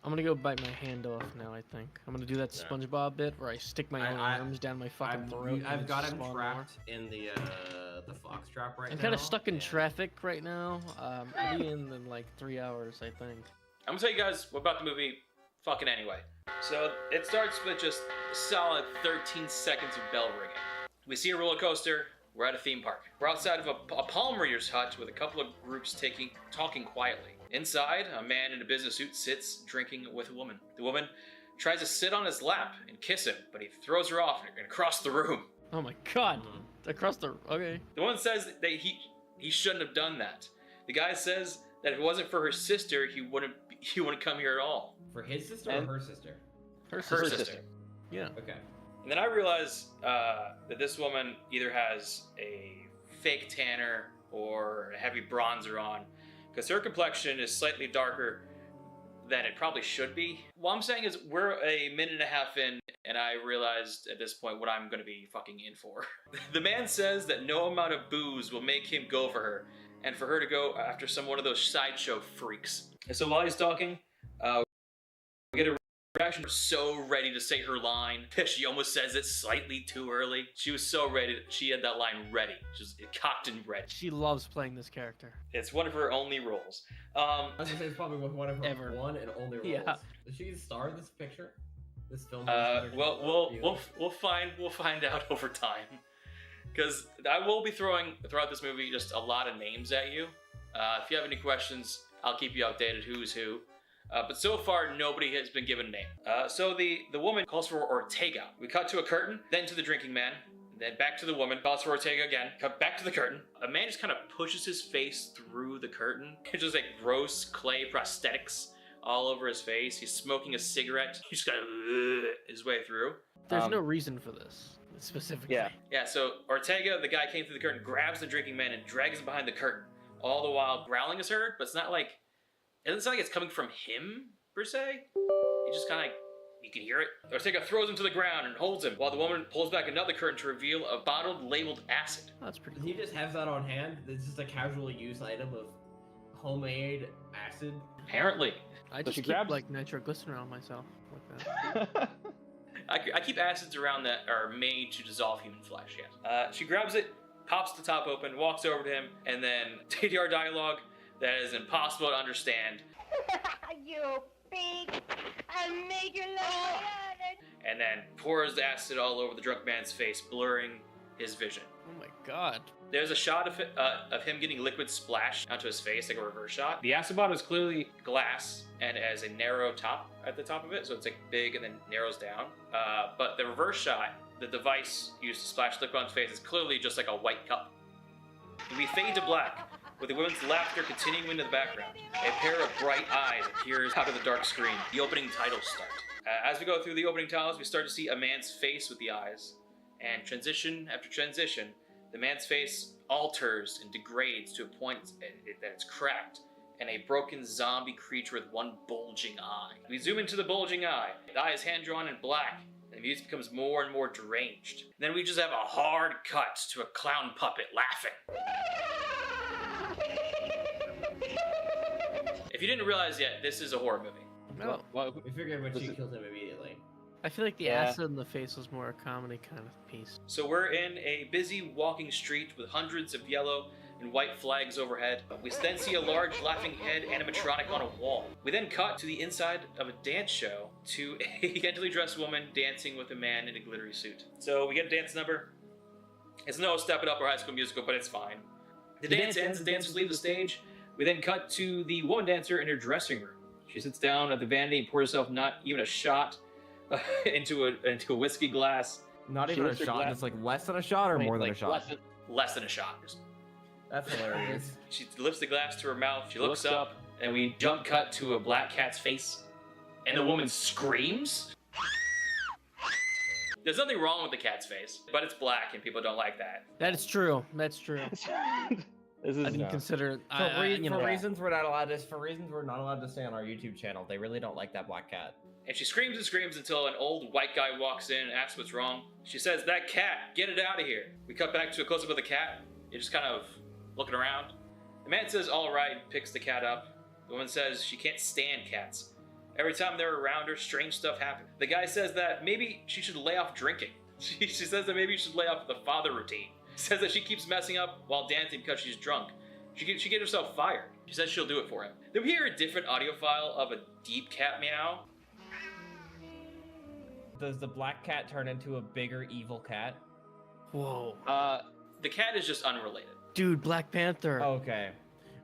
I'm gonna go bite my hand off now, I think. I'm gonna do that SpongeBob bit where I stick my own arms down my fucking throat. I've got him spawn trapped in the fox trap right now. I'm kind of stuck in traffic right now. I'll be in like 3 hours, I think. I'm gonna tell you guys about the movie fucking anyway. So it starts with just a solid 13 seconds of bell ringing. We see a roller coaster. We're at a theme park. We're outside of a palm reader's hut with a couple of groups talking quietly. Inside, a man in a business suit sits drinking with a woman. The woman tries to sit on his lap and kiss him, but he throws her off and across the room. Oh my god. Across the... Okay. The woman says that he shouldn't have done that. The guy says that if it wasn't for her sister, he wouldn't come here at all. For his sister or her sister? Her sister. Yeah. Okay. And then I realize that this woman either has a fake tanner or a heavy bronzer on, because her complexion is slightly darker than it probably should be. What I'm saying is we're a minute and a half in, and I realized at this point what I'm going to be fucking in for. The man says that no amount of booze will make him go for her, and for her to go after one of those sideshow freaks. And so while he's talking, we get a reaction. So ready to say her line. She almost says it slightly too early. She was so ready. She had that line ready. Just cocked and ready. She loves playing this character. It's one of her only roles. I was gonna say it's probably one of her one and only roles. Yeah. Does she star this picture? This film? Well, we'll find out over time. Because I will be throwing throughout this movie just a lot of names at you. If you have any questions, I'll keep you updated who's who. But so far, nobody has been given a name. So the woman calls for Ortega. We cut to a curtain, then to the drinking man, then back to the woman, calls for Ortega again, cut back to the curtain. A man just kind of pushes his face through the curtain. It's just like gross clay prosthetics all over his face. He's smoking a cigarette. He's just kind of his way through. There's no reason for this, specifically. Yeah, so Ortega, the guy came through the curtain, grabs the drinking man and drags him behind the curtain. All the while growling is heard, but it's not like... It doesn't sound like it's coming from him, per se. He just kind of, you can hear it. Ortega throws him to the ground and holds him, while the woman pulls back another curtain to reveal a bottled, labeled acid. Oh, that's pretty cool. He just has that on hand? This is a casual use item of homemade acid? Apparently. I just keep, like, nitroglycerin on myself, like that. I keep acids around that are made to dissolve human flesh, yes. She grabs it, pops the top open, walks over to him, and then TDR dialogue that is impossible to understand. You big major liar! And then pours the acid all over the drunk man's face, blurring his vision. Oh my god. There's a shot of him getting liquid splashed onto his face, like a reverse shot. The acid bottle is clearly glass and has a narrow top at the top of it, so it's like big and then narrows down. But the reverse shot, the device used to splash liquid on his face, is clearly just like a white cup. We fade to black, with the women's laughter continuing into the background. A pair of bright eyes appears out of the dark screen. The opening titles start. As we go through the opening titles, we start to see a man's face with the eyes. And transition after transition, the man's face alters and degrades to a point that it's cracked, and a broken zombie creature with one bulging eye. We zoom into the bulging eye. The eye is hand-drawn in black, and the music becomes more and more deranged. And then we just have a hard cut to a clown puppet laughing. If you didn't realize yet, this is a horror movie. No. Well, we figured when she killed him immediately. I feel like the acid in the face was more a comedy kind of piece. So we're in a busy walking street with hundreds of yellow and white flags overhead. We then see a large laughing head animatronic on a wall. We then cut to the inside of a dance show to a scantily dressed woman dancing with a man in a glittery suit. So we get a dance number. It's no Step It Up or High School Musical, but it's fine. The dance ends, the dancers leave the stage. We then cut to the woman dancer in her dressing room. She sits down at the vanity and pours herself not even a shot into a whiskey glass. Not even a shot, just like less than a shot or more than a shot? Less than a shot. That's hilarious. She lifts the glass to her mouth, she looks up, and we jump cut to a black cat's face, and the woman screams. There's nothing wrong with the cat's face, but it's black and people don't like that. That is true. That's true. I didn't consider it. For reasons we're not allowed to say on our YouTube channel. They really don't like that black cat. And she screams and screams until an old white guy walks in and asks what's wrong. She says, "That cat, get it out of here." We cut back to a close-up of the cat. You're just kind of looking around. The man says, "All right," and picks the cat up. The woman says she can't stand cats. Every time they're around her, strange stuff happens. The guy says that maybe she should lay off drinking. She says that maybe you should lay off the father routine. Says that she keeps messing up while dancing because she's drunk. She gets herself fired. She says she'll do it for him. Then we hear a different audio file of a deep cat meow. Does the black cat turn into a bigger evil cat? Whoa. The cat is just unrelated. Dude, Black Panther. Okay.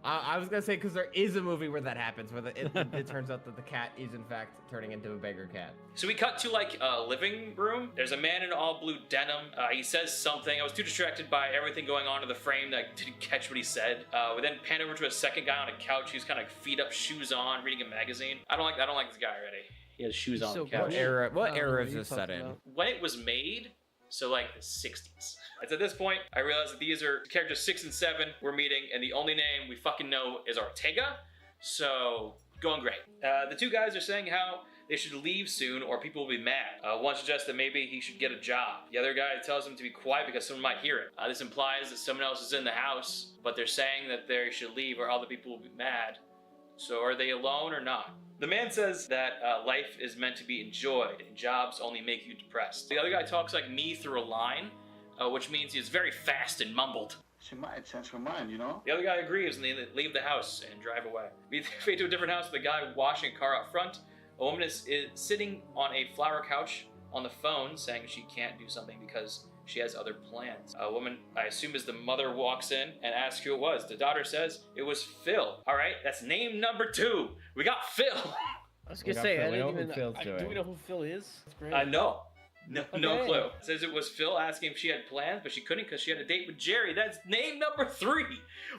I was gonna say, because there is a movie where that happens, where it turns out that the cat is in fact turning into a bigger cat. So we cut to like a living room. There's a man in all blue denim. He says something. I was too distracted by everything going on in the frame that I didn't catch what he said. We then pan over to a second guy on a couch who's kind of feet up, shoes on, reading a magazine. I don't like this guy already. He has shoes on the couch. What era is this set in? When it was made, so like the 60s. It's at this point, I realized that these are characters 6 and 7 we're meeting, and the only name we fucking know is Ortega, so going great. The two guys are saying how they should leave soon or people will be mad. One suggests that maybe he should get a job. The other guy tells him to be quiet because someone might hear it. This implies that someone else is in the house, but they're saying that they should leave or other people will be mad. So are they alone or not? The man says that life is meant to be enjoyed and jobs only make you depressed. The other guy talks like me through a line, which means he's very fast and mumbled. She might change her mind, you know? The other guy agrees and they leave the house and drive away. We fade to a different house with a guy washing a car out front. A woman is sitting on a flower couch on the phone saying she can't do something because she has other plans. A woman, I assume is the mother, walks in and asks who it was. The daughter says it was Phil. All right, that's name number 2. We got Phil. I was gonna say, I didn't even know. Do we know who Phil is? That's great. No. No Okay. clue. Says it was Phil asking if she had plans, but she couldn't because she had a date with Jerry. That's name number 3.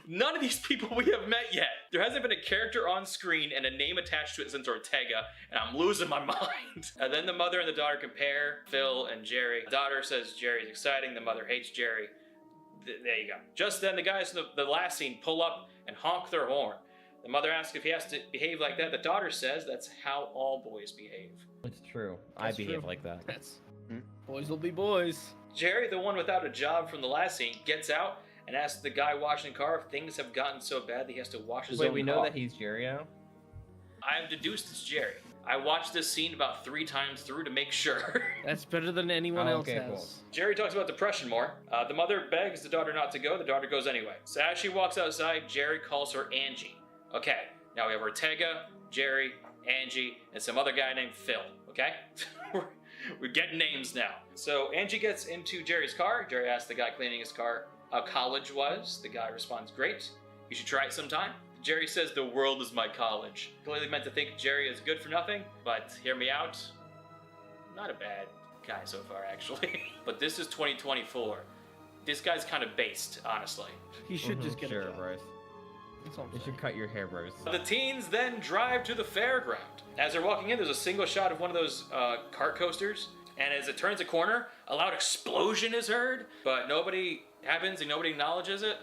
None of these people we have met yet. There hasn't been a character on screen and a name attached to it since Ortega, and I'm losing my mind. And then the mother and the daughter compare Phil and Jerry. The daughter says Jerry's exciting. The mother hates Jerry. There you go. Just then, the guys in the last scene pull up and honk their horn. The mother asks if he has to behave like that. The daughter says that's how all boys behave. It's true. That's I behave true. like that. Boys will be boys. Jerry, the one without a job from the last scene, gets out and asks the guy washing the car if things have gotten so bad that he has to wash his own Wait, we know car. that he's Jerry now? I've deduced it's Jerry. I watched this scene about 3 times through to make sure. That's better than anyone else okay, has. cool. Jerry talks about depression more. The mother begs the daughter not to go. The daughter goes anyway. So as she walks outside, Jerry calls her Angie. Okay, now we have Ortega, Jerry, Angie, and some other guy named Phil. Okay? We're getting names now. So Angie gets into Jerry's car. Jerry asks the guy cleaning his car how college was. The guy responds, great. You should try it sometime. Jerry says the world is my college. Clearly meant to think Jerry is good for nothing, but hear me out. Not a bad guy so far, actually. But this is 2024. This guy's kind of based, honestly. He should just get a Sure, job. Bryce. That's all I'm You saying. should cut your hair, Bryce. The teens then drive to the fairground. As they're walking in, there's a single shot of one of those cart coasters. And as it turns a corner, a loud explosion is heard, but nobody happens and nobody acknowledges it.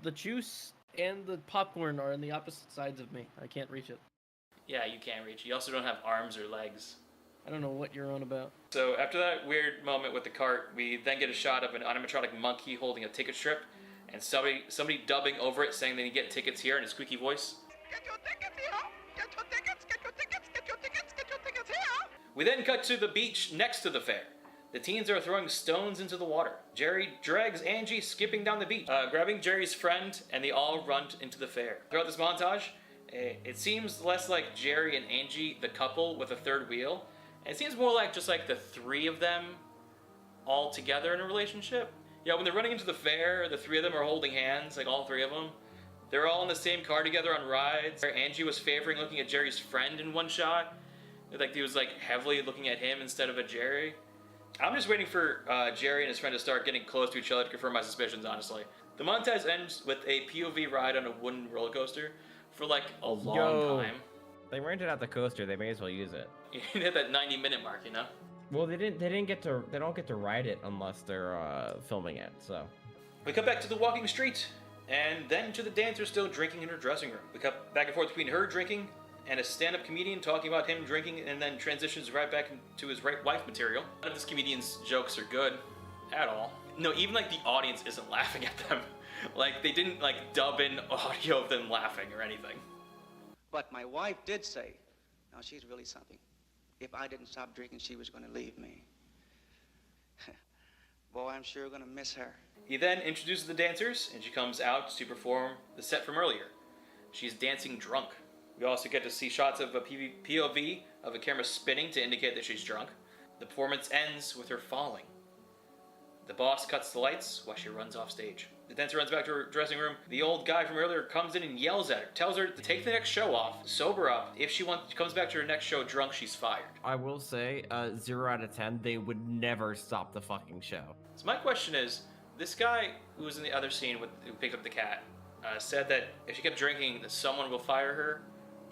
The juice and the popcorn are on the opposite sides of me. I can't reach it. Yeah, you can't reach. You also don't have arms or legs. I don't know what you're on about. So after that weird moment with the cart, we then get a shot of an animatronic monkey holding a ticket strip, and somebody dubbing over it saying they need to get tickets here in a squeaky voice. Get your tickets here! Get your tickets! Get your tickets! Get your tickets! Get your tickets here! We then cut to the beach next to the fair. The teens are throwing stones into the water. Jerry drags Angie skipping down the beach, grabbing Jerry's friend, and they all run into the fair. Throughout this montage, it seems less like Jerry and Angie, the couple with a third wheel. And it seems more like just like the 3 of them all together in a relationship. Yeah, when they're running into the fair, the 3 of them are holding hands, like all 3 of them. They're all in the same car together on rides. Angie was favoring looking at Jerry's friend in one shot. Like he was like heavily looking at him instead of at Jerry. I'm just waiting for Jerry and his friend to start getting close to each other to confirm my suspicions, honestly. The montage ends with a POV ride on a wooden roller coaster for like a long time. They rented out the coaster. They may as well use it. You hit that 90-minute mark, you know? Well, they don't get to ride it unless they're filming it. So We cut back to the walking street, and then to the dancer still drinking in her dressing room. We cut back and forth between her drinking and a stand-up comedian talking about him drinking, and then transitions right back into his right wife material. None of this comedian's jokes are good at all. No, even like the audience isn't laughing at them. Like they didn't like dub in audio of them laughing or anything. But my wife did say, now she's really something. If I didn't stop drinking, she was going to leave me. Boy, I'm sure going to miss her. He then introduces the dancers, and she comes out to perform the set from earlier. She's dancing drunk. We also get to see shots of a POV of a camera spinning to indicate that she's drunk. The performance ends with her falling. The boss cuts the lights while she runs off stage. The dancer runs back to her dressing room. The old guy from earlier comes in and yells at her, tells her to take the next show off, sober up. If she comes back to her next show drunk, she's fired. I will say, 0 out of 10, they would never stop the fucking show. So my question is, this guy who was in the other scene who picked up the cat said that if she kept drinking, that someone will fire her.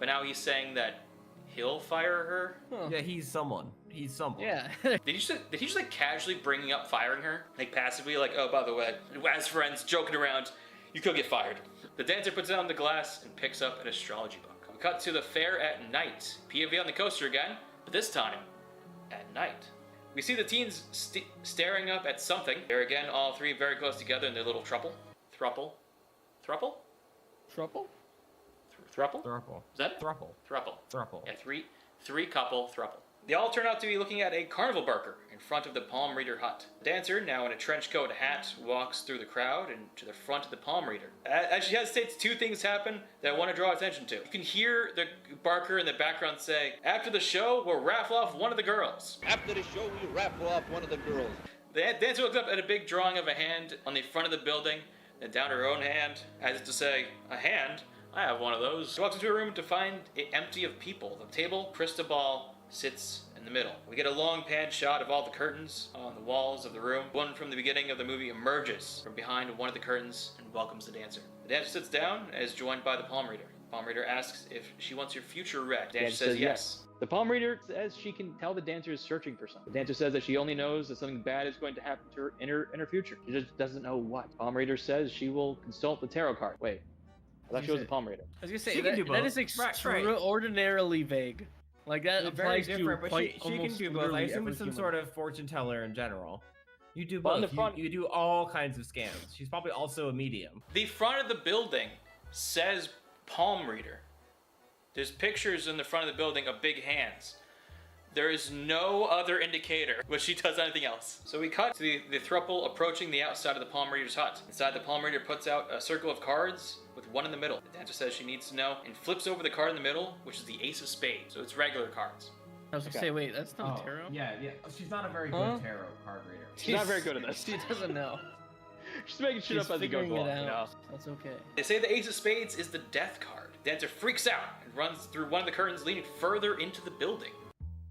But now he's saying that he'll fire her. Huh. Yeah, he's someone. He's someone. Yeah. Did he just like casually bringing up firing her, like passively, like, oh, by the way, as friends joking around, you could get fired. The dancer puts down the glass and picks up an astrology book. We cut to the fair at night. POV on the coaster again, but this time at night. We see the teens staring up at something. They're again all three very close together in their little thruple. Thruple? Trouble? Thruple? Thruple. Is that it? Thruple. Thruple. Thruple. Yeah, three couple thruple. They all turn out to be looking at a carnival barker in front of the palm reader hut. The dancer, now in a trench coat and hat, walks through the crowd and to the front of the palm reader. As she hesitates, two things happen that I want to draw attention to. You can hear the barker in the background say, after the show, we'll raffle off one of the girls. After the show, we raffle off one of the girls. The dancer looks up at a big drawing of a hand on the front of the building, then down her own hand, as if to say, a hand? I have one of those. She walks into a room to find it empty of people. The table, crystal ball, sits in the middle. We get a long pan shot of all the curtains on the walls of the room. One from the beginning of the movie emerges from behind one of the curtains and welcomes the dancer. The dancer sits down and is joined by the palm reader. The palm reader asks if she wants her future read. The dancer says yes. The palm reader says she can tell the dancer is searching for something. The dancer says that she only knows that something bad is going to happen to her in her future. She just doesn't know what. The palm reader says she will consult the tarot card. Wait, I thought she was the palm reader. I was gonna say, She can do both. that is extraordinarily vague. Like, that applies to different, but quite she can almost do both. I literally assume every it's some human. sort of fortune teller in general. You do Well, in both. the front- You do all kinds of scams. She's probably also a medium. The front of the building says palm reader. There's pictures in the front of the building of big hands. There is no other indicator when she does anything else. So we cut to the throuple approaching the outside of the palm reader's hut. Inside, the palm reader puts out a circle of cards with one in the middle. The dancer says she needs to know and flips over the card in the middle, which is the ace of spades. So it's regular cards. I was gonna say, wait, that's not Oh, tarot? yeah. She's not a very Huh? good tarot card reader. She's not very good at this. She doesn't know. She's making shit She's up as he goes figuring it along. You know? out. That's okay. They say the ace of spades is the death card. The dancer freaks out and runs through one of the curtains leading further into the building.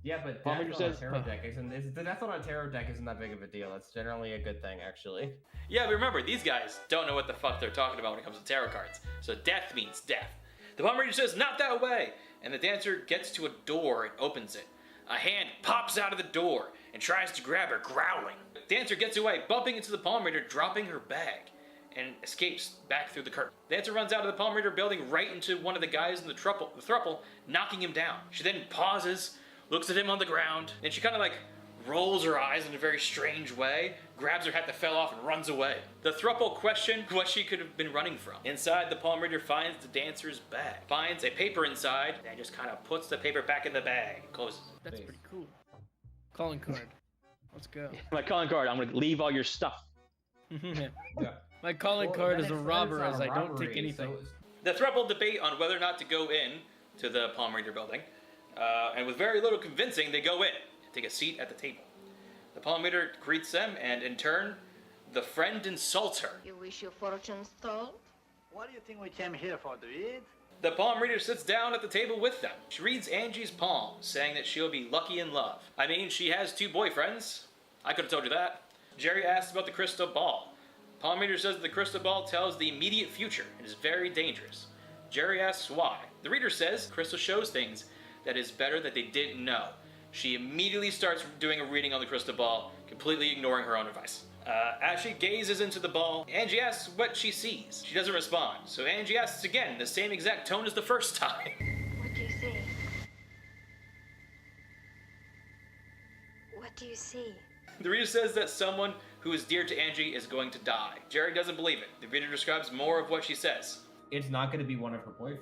Yeah, but Palm death reader on a says- tarot deck the death on a tarot deck isn't that big of a deal. It's generally a good thing, actually. Yeah, but remember, these guys don't know what the fuck they're talking about when it comes to tarot cards. So death means death. The palm reader says, not that way! And the dancer gets to a door and opens it. A hand pops out of the door and tries to grab her, growling. The dancer gets away, bumping into the palm reader, dropping her bag, and escapes back through the curtain. The dancer runs out of the palm reader building right into one of the guys in the throuple, knocking him down. She then pauses, looks at him on the ground, and she kind of like rolls her eyes in a very strange way, grabs her hat that fell off and runs away. The throuple question what she could have been running from. Inside, the palm reader finds the dancer's bag, finds a paper inside, and just kind of puts the paper back in the bag and closes it. That's pretty cool. Calling card. Let's go. My calling card. I'm gonna leave all your stuff. Yeah. My calling Well, card then as a it's robber, not as a I don't robbery, take anything. so The throuple debate on whether or not to go in to the palm reader building, and with very little convincing, they go in, take a seat at the table. The palm reader greets them, and in turn, the friend insults her. You wish your fortunes told? What do you think we came here for, David? The palm reader sits down at the table with them. She reads Angie's palm, saying that she'll be lucky in love. I mean, she has 2 boyfriends. I could have told you that. Jerry asks about the crystal ball. Palm reader says that the crystal ball tells the immediate future and is very dangerous. Jerry asks why. The reader says crystal shows things that is better that they didn't know. She immediately starts doing a reading on the crystal ball, completely ignoring her own advice. As she gazes into the ball, Angie asks what she sees. She doesn't respond, so Angie asks again, the same exact tone as the first time. What do you see? What do you see? The reader says that someone who is dear to Angie is going to die. Jerry doesn't believe it. The reader describes more of what she says. It's not going to be one of her boyfriends.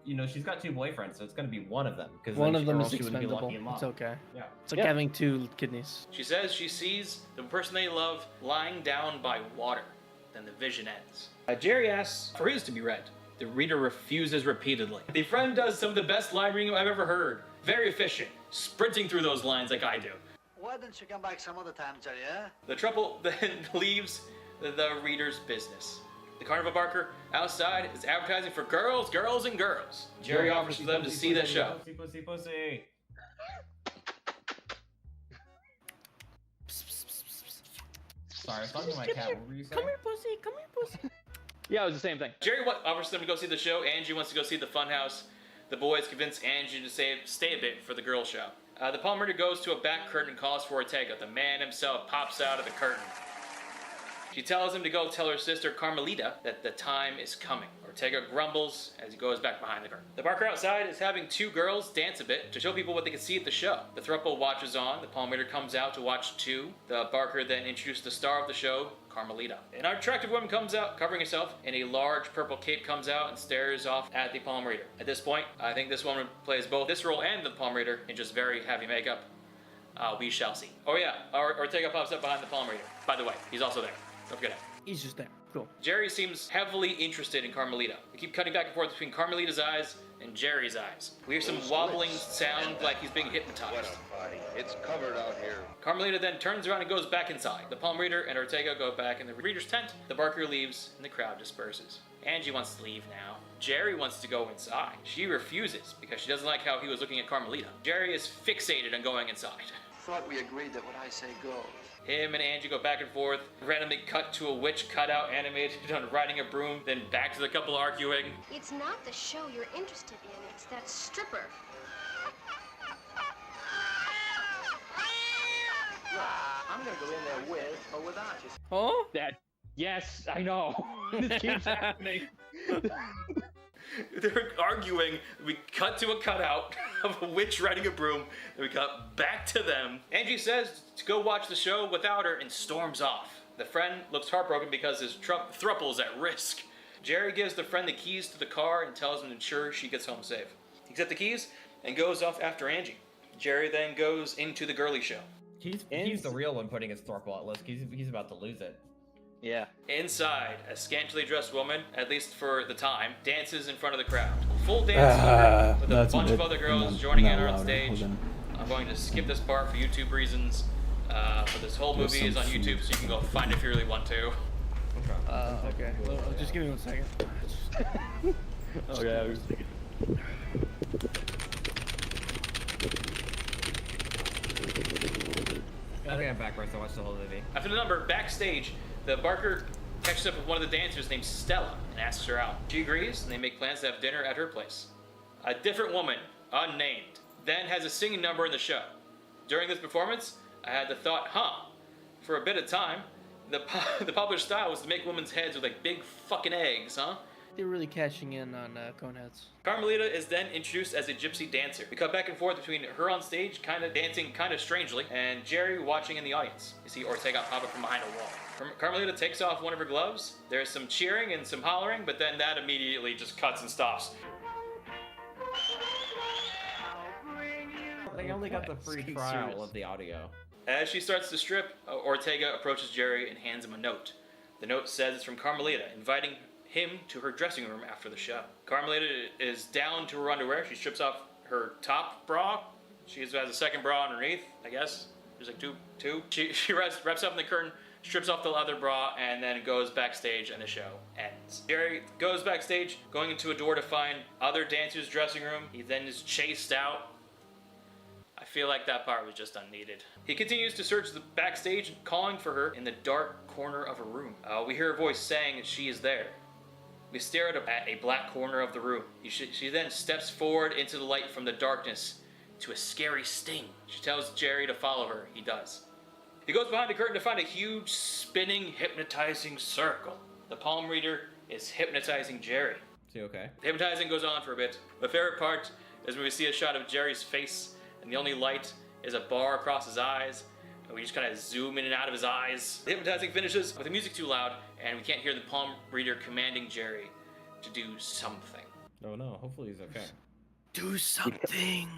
you know, she's got 2 boyfriends, so it's gonna be one of them. Because One of them or is else she wouldn't be expendable. lucky in love. It's okay. Yeah. It's like Yeah. having 2 kidneys. She says she sees the person they love lying down by water. Then the vision ends. Jerry asks for his to be read. The reader refuses repeatedly. The friend does some of the best line reading I've ever heard. Very efficient, sprinting through those lines like I do. Why don't you come back some other time, Jerry, eh? The trouble then leaves the reader's business. The carnival barker outside is advertising for girls, girls, and girls. Jerry offers for them to see the show. Pussy, pussy, pussy. Sorry, I was talking to my cat. What were you saying? Come here, pussy. Come here, pussy. Yeah, it was the same thing. Jerry offers them to go see the show. Angie wants to go see the funhouse. The boys convince Angie to stay a bit for the girl show. The palm reader goes to a back curtain and calls for Ortega. The man himself pops out of the curtain. She tells him to go tell her sister Carmelita that the time is coming. Ortega grumbles as he goes back behind the curtain. The barker outside is having 2 girls dance a bit to show people what they can see at the show. The throuple watches on. The palm reader comes out to watch too. The barker then introduces the star of the show, Carmelita. An attractive woman comes out, covering herself in a large purple cape, comes out and stares off at the palm reader. At this point, I think this woman plays both this role and the palm reader in just very heavy makeup. We shall see. Oh yeah, Ortega pops up behind the palm reader. By the way, he's also there. Don't forget it. He's just there. Cool. Jerry seems heavily interested in Carmelita. We keep cutting back and forth between Carmelita's eyes and Jerry's eyes. We hear some wobbling sound like he's being hypnotized. What a body. It's covered out here. Carmelita then turns around and goes back inside. The palm reader and Ortega go back in the reader's tent. The barker leaves and the crowd disperses. Angie wants to leave now. Jerry wants to go inside. She refuses because she doesn't like how he was looking at Carmelita. Jerry is fixated on going inside. Thought we agreed that what I say goes. Him and Angie go back and forth, randomly cut to a witch cutout animated on riding a broom, then back to the couple arguing. It's not the show you're interested in, it's that stripper. I'm gonna go in there with or without you. Oh? That. Yes, I know. This keeps happening. They're arguing. We cut to a cutout of a witch riding a broom. Then we cut back to them. Angie says to go watch the show without her and storms off. The friend looks heartbroken because his throuple is at risk. Jerry gives the friend the keys to the car and tells him to ensure she gets home safe. He accepts the keys and goes off after Angie. Jerry then goes into the girly show. He's the real one putting his throuple at risk. He's about to lose it. Yeah. Inside, a scantily dressed woman, at least for the time, dances in front of the crowd. Full dance with a bunch of other girls joining in on stage. I'm going to skip this part for YouTube reasons. But this whole movie is on YouTube, so you can go find it if you really want to. Okay. Well, just give me 1 second. Oh yeah. Okay, I'm back, Bryce. I watched the whole movie. After the number, backstage, the barker catches up with one of the dancers named Stella and asks her out. She agrees, and they make plans to have dinner at her place. A different woman, unnamed, then has a singing number in the show. During this performance, I had the thought, for a bit of time, the popular style was to make women's heads with like big fucking eggs, huh? They're really cashing in on Coneheads. Carmelita is then introduced as a gypsy dancer. We cut back and forth between her on stage, kind of dancing kind of strangely, and Jerry watching in the audience. You see Ortega pop up from behind a wall. Carmelita takes off one of her gloves. There's some cheering and some hollering, but then that immediately just cuts and stops. They only got the free trial of the audio. As she starts to strip, Ortega approaches Jerry and hands him a note. The note says it's from Carmelita, inviting him to her dressing room after the show. Carmelita is down to her underwear. She strips off her top bra. She has a second bra underneath, I guess. There's like two. She wraps up in the curtain, strips off the leather bra, and then goes backstage, and the show ends. Jerry goes backstage, going into a door to find other dancers' dressing room. He then is chased out. I feel like that part was just unneeded. He continues to search the backstage, calling for her in the dark corner of a room. We hear a voice saying that she is there. We stare at a black corner of the room. She then steps forward into the light from the darkness to a scary sting. She tells Jerry to follow her. He does. He goes behind the curtain to find a huge, spinning, hypnotizing circle. The palm reader is hypnotizing Jerry. See, okay. The hypnotizing goes on for a bit. My favorite part is when we see a shot of Jerry's face, and the only light is a bar across his eyes, and we just kind of zoom in and out of his eyes. The hypnotizing finishes with the music too loud, and we can't hear the palm reader commanding Jerry to do something. Oh no, hopefully he's okay. Do something.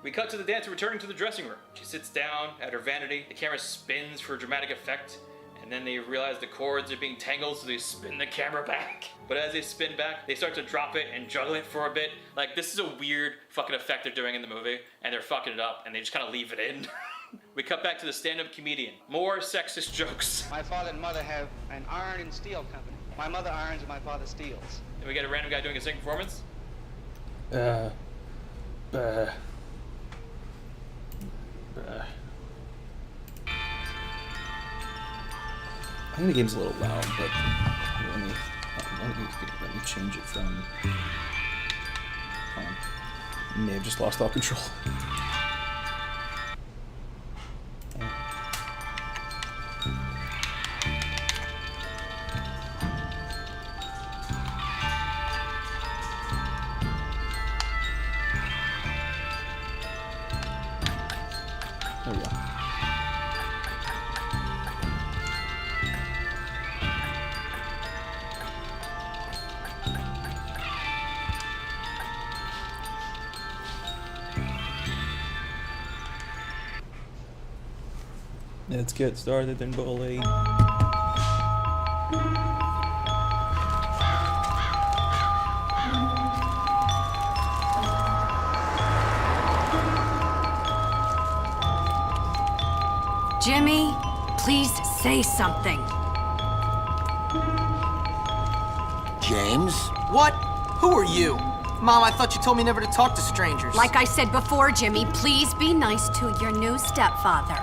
We cut to the dancer returning to the dressing room. She sits down at her vanity. The camera spins for dramatic effect. And then they realize the cords are being tangled, so they spin the camera back. But as they spin back, they start to drop it and juggle it for a bit. Like, this is a weird fucking effect they're doing in the movie, and they're fucking it up, and they just kind of leave it in. We cut back to the stand-up comedian. More sexist jokes. My father and mother have an iron and steel company. My mother irons and my father steels. And we get a random guy doing a singing performance. I think the game's a little loud, but let me change it from. May have just lost all control. There we go. Let's get started then, bully. Jimmy, please say something. James? What? Who are you? Mom, I thought you told me never to talk to strangers. Like I said before, Jimmy, please be nice to your new stepfather.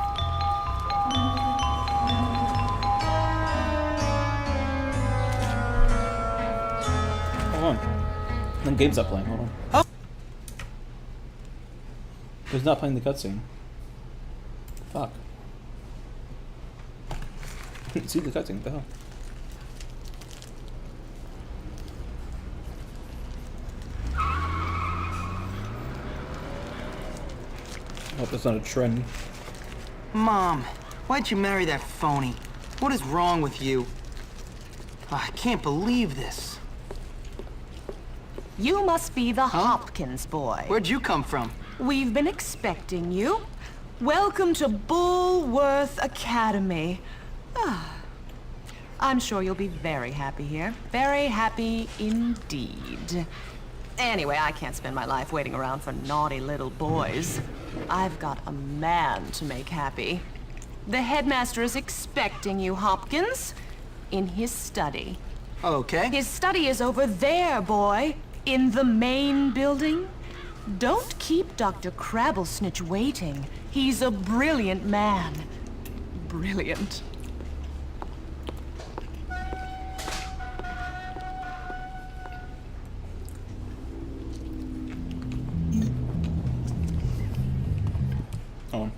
Hold on. The game's not playing, hold on. Huh? It's not playing the cutscene. Fuck. See the cutscene, what the hell? I hope that's not a trend. Mom, why'd you marry that phony? What is wrong with you? I can't believe this. You must be the Hopkins boy. Where'd you come from? We've been expecting you. Welcome to Bullworth Academy. I'm sure you'll be very happy here. Very happy indeed. Anyway, I can't spend my life waiting around for naughty little boys. I've got a man to make happy. The headmaster is expecting you, Hopkins, in his study. Okay. His study is over there, boy, in the main building. Don't keep Dr. Crabblesnitch waiting. He's a brilliant man. Brilliant. Oh.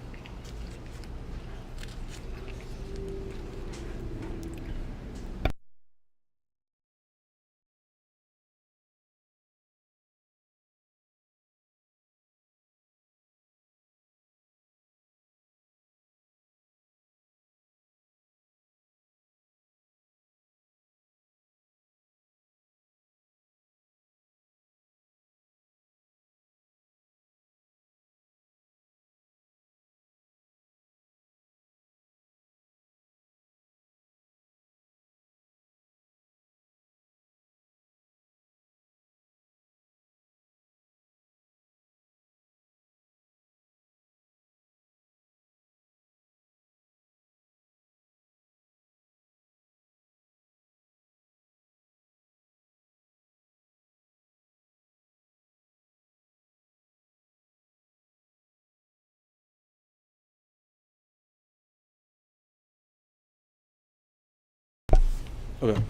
Okay.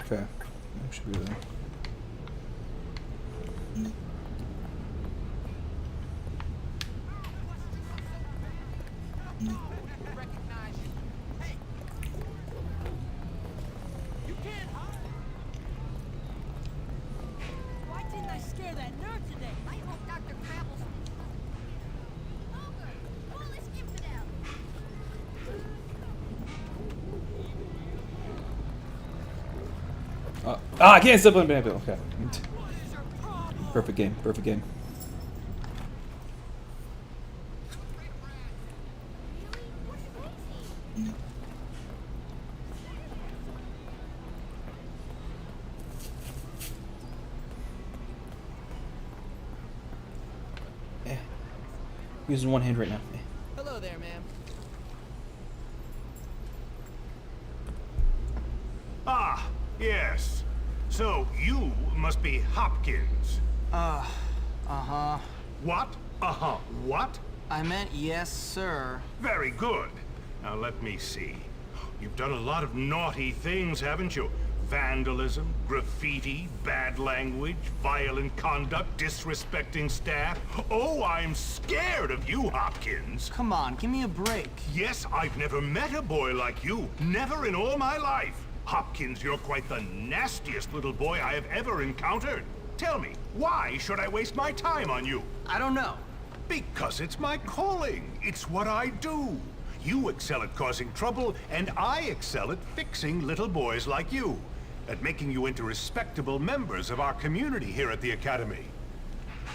Okay. That should be there. scare that nerd today. I hope Dr. Krabble's... Longer. Come on, let's give it out. I can't step on Bambi. Okay. Perfect game. Perfect game. Using one hand right now. Hello there, ma'am. Ah, yes. So you must be Hopkins. Uh-huh. What? Uh-huh. What? I meant yes, sir. Very good. Now let me see. You've done a lot of naughty things, haven't you? Vandalism, graffiti, bad language, violent conduct, disrespecting staff. Oh, I'm scared of you, Hopkins. Come on, give me a break. Yes, I've never met a boy like you. Never in all my life. Hopkins, you're quite the nastiest little boy I have ever encountered. Tell me, why should I waste my time on you? I don't know. Because it's my calling. It's what I do. You excel at causing trouble, and I excel at fixing little boys like you. At making you into respectable members of our community here at the Academy.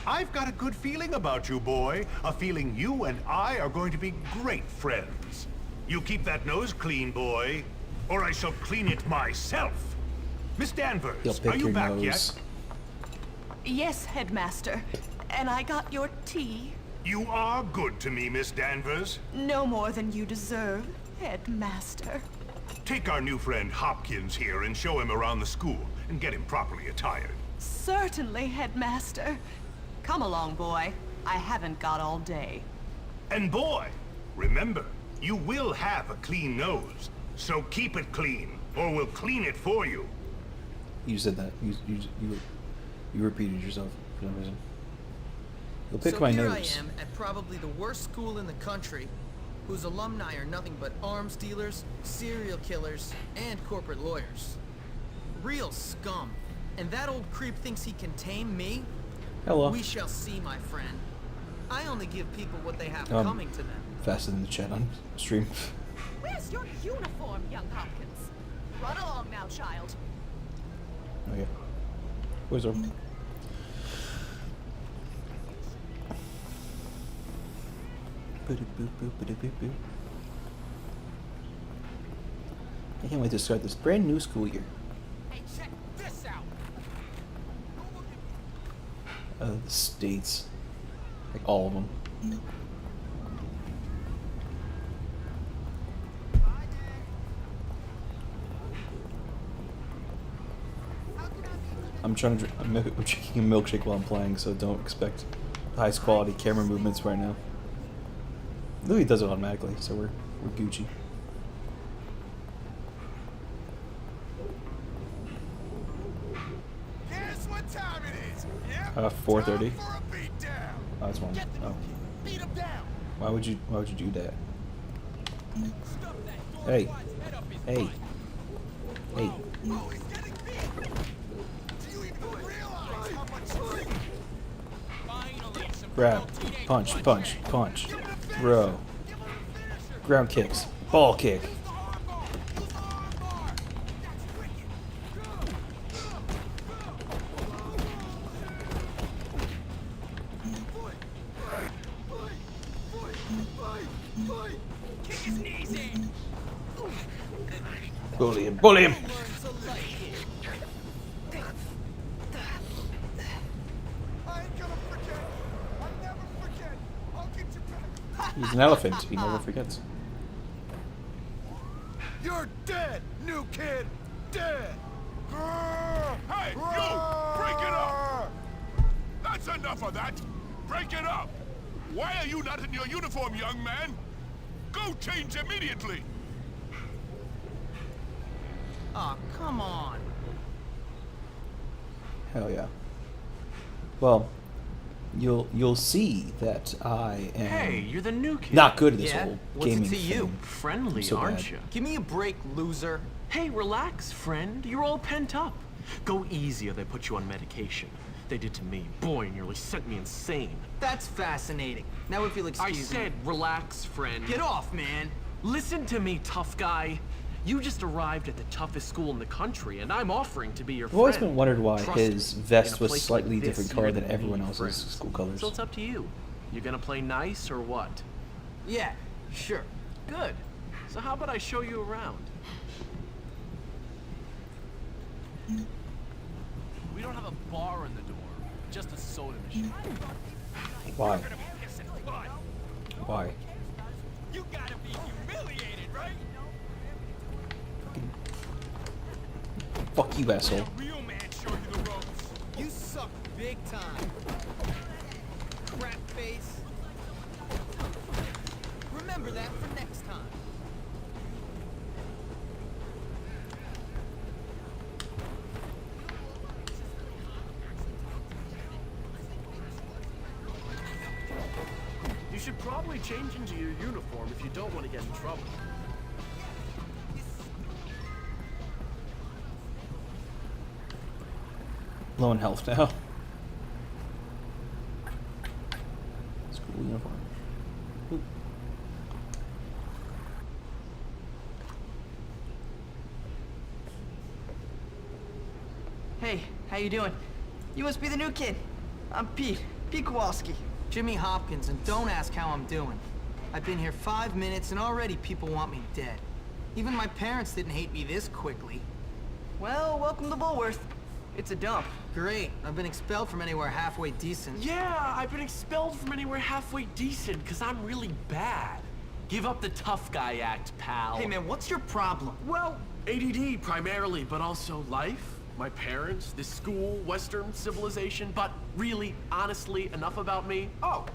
I've got a good feeling about you, boy. A feeling you and I are going to be great friends. You keep that nose clean, boy, or I shall clean it myself. Miss Danvers, are you back yet? Yes, Headmaster. And I got your tea. You are good to me, Miss Danvers. No more than you deserve, Headmaster. Take our new friend Hopkins here and show him around the school and get him properly attired. Certainly, Headmaster. Come along, boy. I haven't got all day. And boy, remember, you will have a clean nose. So keep it clean, or we'll clean it for you. You said that. You repeated yourself for no reason. You'll pick my nose. So here I am at probably the worst school in the country, whose alumni are nothing but arms dealers, serial killers, and corporate lawyers. Real scum. And that old creep thinks he can tame me? Hello. We shall see, my friend. I only give people what they have coming to them. Faster than the chat on stream. Where's your uniform, young Hopkins? Run along now, child. Okay. Where's our... I can't wait to start this brand new school year. Hey, check this out. The states. Like all of them. I'm trying to I'm drinking a milkshake while I'm playing, so don't expect highest quality camera movements right now. Louis does it automatically, so we're Gucci. Guess what time it is? Yep, 4:30. time for a beatdown. Oh, that's one. Oh. Beat him down. Why would you do that? Hey. Hey. Hey. Oh, he's getting beat. Do you even realize how much... Grab. Punch. Punch. Punch. Throw. Ground kicks. Ball kick. Bully him. Bully him. He's an elephant. He never forgets. You're dead, new kid. Dead. Hey, you! Break it up! That's enough of that. Break it up. Why are you not in your uniform, young man? Go change immediately. Aw, come on. Hell yeah. Well, you'll see that I am. Hey, you're the new kid. Not good at this yeah? whole What's gaming it to thing. you? Friendly, so aren't bad. you? Give me a break, loser. Hey, relax, friend. You're all pent up. Go easy or they put you on medication. they did to me. Boy, it nearly sent me insane. That's fascinating. Now if you'll excuse me. I said, relax, friend. Get off, man. Listen to me, tough guy. You just arrived at the toughest school in the country, and I'm offering to be your I've friend. always been wondered why Trust his me, vest in a was place slightly like this, different you color don't than everyone need else's friends. school colors. So it's up to you. You gonna play nice or what? Yeah, sure. Good. So how about I show you around? We don't have a bar in the dorm, just a soda machine. Why? Why? You gotta be humiliated, right? Fuck you, asshole. Real man show you the ropes. You suck big time. Crap face. Remember that for next time. You should probably change into your uniform if you don't want to get in trouble. Low in health now. School uniform. Oop. Hey, how you doing? You must be the new kid. I'm Pete Kowalski. Jimmy Hopkins, and don't ask how I'm doing. I've been here 5 minutes and already people want me dead. Even my parents didn't hate me this quickly. Well, welcome to Bullworth. It's a dump. Great. I've been expelled from anywhere halfway decent. Yeah, I've been expelled from anywhere halfway decent because I'm really bad. Give up the tough guy act, pal. Hey man, what's your problem? Well, ADD primarily, but also life, my parents, this school, Western civilization, but really, honestly, enough about me. Oh,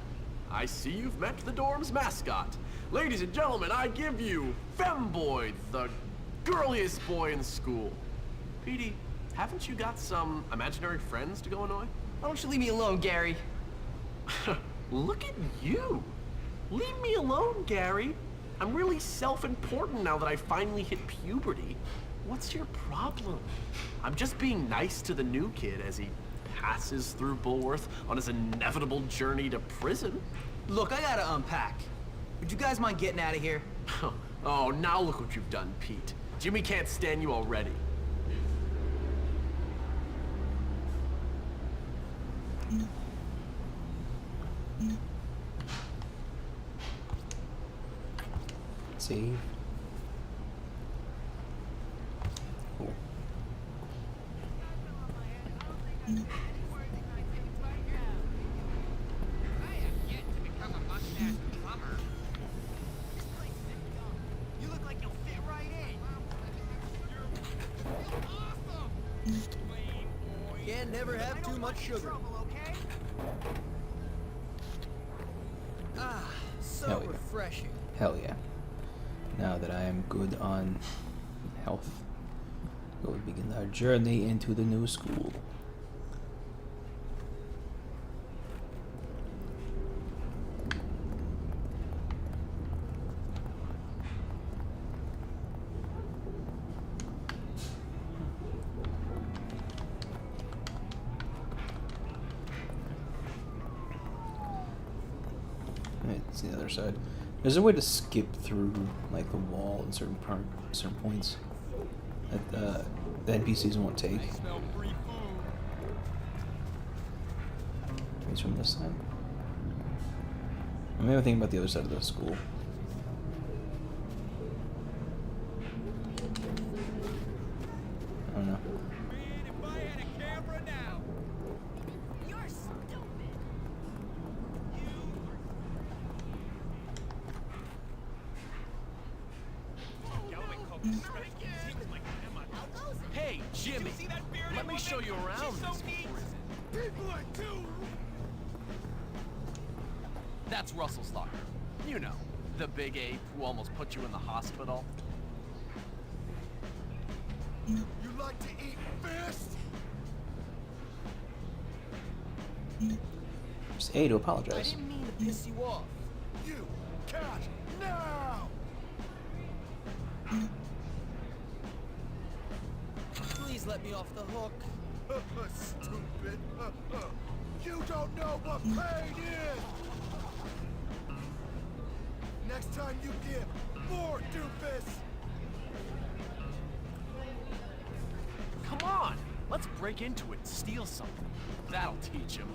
I see you've met the dorm's mascot. Ladies and gentlemen, I give you Femboy, the girliest boy in school. Petey, haven't you got some imaginary friends to go annoy? Why don't you leave me alone, Gary? Look at you. Leave me alone, Gary. I'm really self-important now that I finally hit puberty. What's your problem? I'm just being nice to the new kid as he passes through Bullworth on his inevitable journey to prison. Look, I gotta unpack. Would you guys mind getting out of here? Oh, now look what you've done, Pete. Jimmy can't stand you already. Save. Cool. You look like you'll fit right in. Can't never have too much sugar. Ah, so Hell yeah. refreshing. Hell yeah. Now that I am good on health, we'll begin our journey into the new school. Right, it's the other side. There's a way to skip through like the wall at certain points that the NPCs won't take. He's from this side. I'm maybe thinking about the other side of the school. I don't know. Hey, Jimmy, let me show you around this prison. That's Russell Stocker. You know, the big ape who almost put you in the hospital. You like to eat fish? Just A to apologize. I didn't mean to piss you off. You cat now! Please let me off the hook. Stupid. You don't know what pain is! Next time you give, more doofus! Come on, let's break into it and steal something. That'll teach him.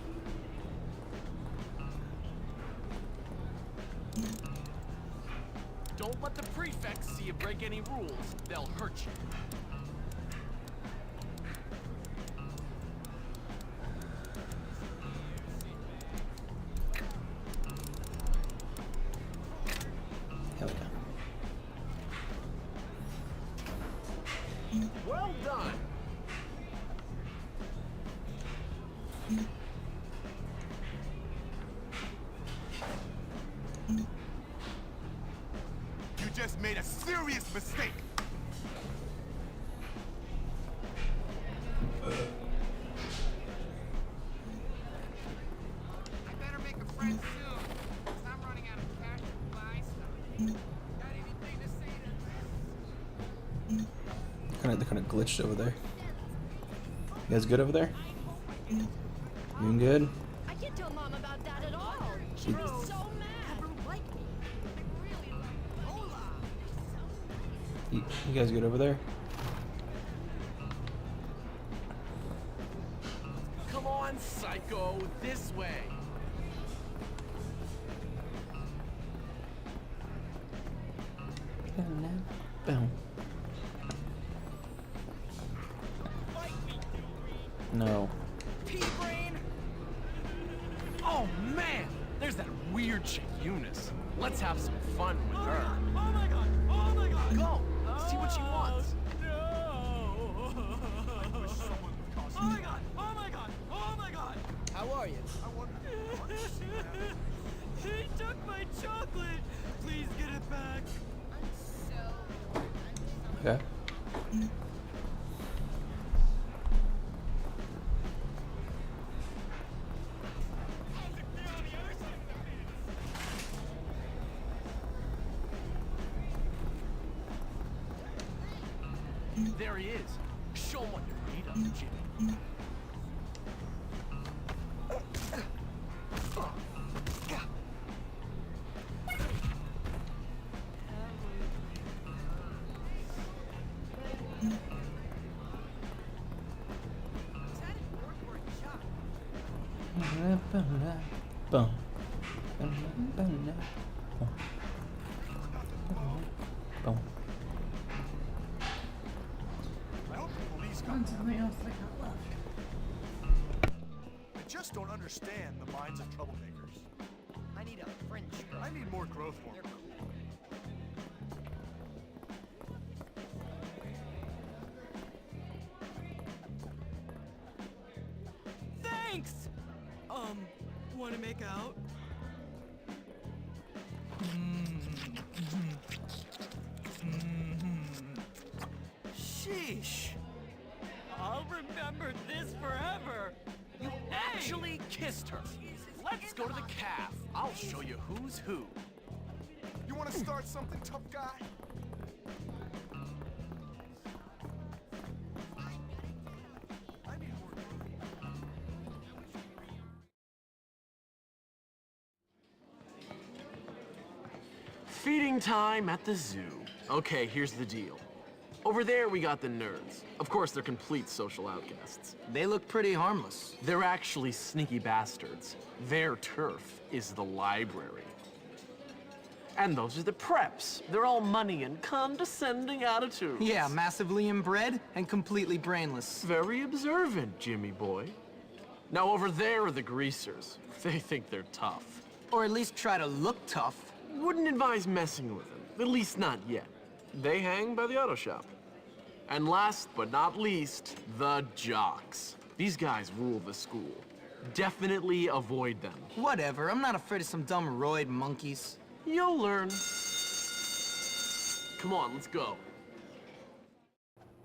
Don't let the prefects see you break any rules. They'll hurt you. Hell yeah. Well done. You just made a serious mistake! I better make a friend soon, because I'm running out of cash to buy stuff. Got anything to say to this? They're kind of glitched over there. You guys good over there? You good? I can't tell Mom about that at all. She'd be so mad. Like me. You guys good over there? Come on, psycho, this way. Boom. No. Pea-brain! Oh man, there's that weird chick Eunice. Let's have some fun with her. Oh my god! Oh my god! Go! See what she wants. Oh my god! Oh my god! Oh my god! How are you? He took my chocolate! Please get it back! Okay. There he is. Show him what you're made of, Jimmy. I hope the police come. Something else I got left. I just don't understand the minds of troublemakers. I need a friendship. I need more growth hormone. Thanks! Want to make out? Sheesh. I'll remember this forever! You actually kissed her. Let's go to the calf. I'll show you who's who. You want to start something, tough guy? Feeding time at the zoo. Okay, here's the deal. Over there, we got the nerds. Of course, they're complete social outcasts. They look pretty harmless. They're actually sneaky bastards. Their turf is the library. And those are the preps. They're all money and condescending attitudes. Yeah, massively inbred and completely brainless. Very observant, Jimmy boy. Now over there are the greasers. They think they're tough. Or at least try to look tough. Wouldn't advise messing with them, at least not yet. They hang by the auto shop. And last but not least, the jocks. These guys rule the school. Definitely avoid them. Whatever, I'm not afraid of some dumb roid monkeys. You'll learn. Come on, let's go.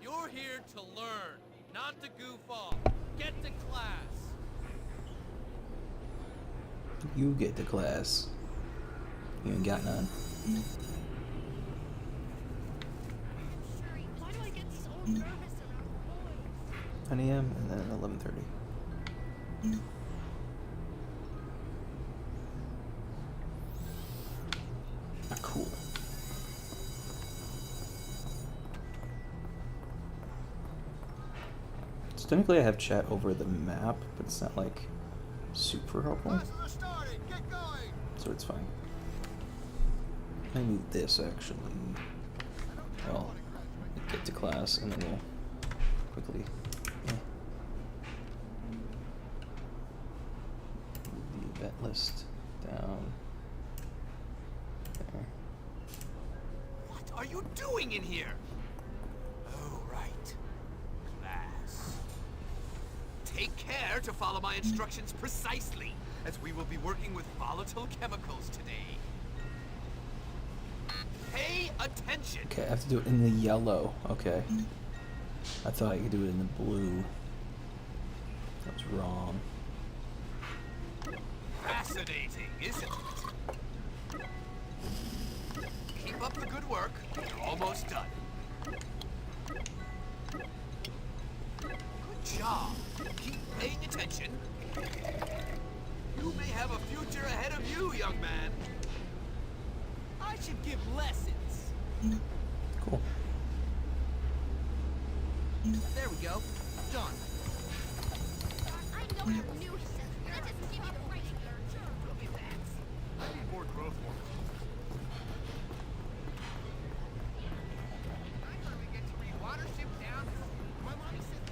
You're here to learn, not to goof off. Get to class. You get to class. You ain't got none. Why do I get so nervous around boys? 9 a.m. and then 11:30. Cool. So technically I have chat over the map, but it's not like super helpful. So it's fine. I need this actually. Well, get to class and then we'll quickly move the event list down there. What are you doing in here? Oh, right. Class. Take care to follow my instructions precisely, as we will be working with volatile chemicals today. Pay attention! Okay, I have to do it in the yellow. Okay. I thought I could do it in the blue. That was wrong. Fascinating, isn't it? Keep up the good work. You're almost done. Good job. Keep paying attention. You may have a future ahead of you, young man. I should give lessons. Cool. There we go. Done. I know you're new here. That doesn't give you the right to learn. Sure, we'll be back. I need more growth hormones. We get to read Watership Down. My mommy said.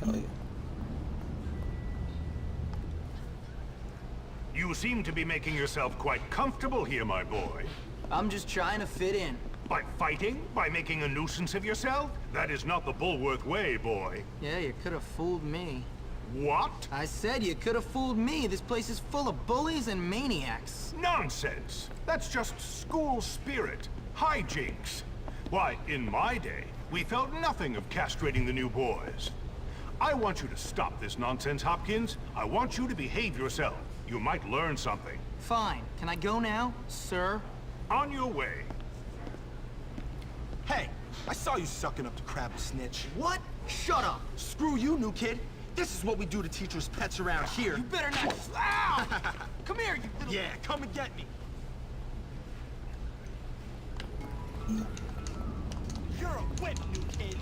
Hell yeah. You seem to be making yourself quite comfortable here, my boy. I'm just trying to fit in. By fighting? By making a nuisance of yourself? That is not the Bulworth way, boy. Yeah, you could have fooled me. What? I said you could have fooled me. This place is full of bullies and maniacs. Nonsense! That's just school spirit. Hijinks. Why, in my day, we felt nothing of castrating the new boys. I want you to stop this nonsense, Hopkins. I want you to behave yourself. You might learn something. Fine. Can I go now, sir? On your way. Hey, I saw you sucking up to Crab the Snitch. What? Shut up. Screw you, new kid. This is what we do to teachers' pets around here. You better not. Ow! Come here, you little. Yeah, come and get me. You're a wimp, new kid.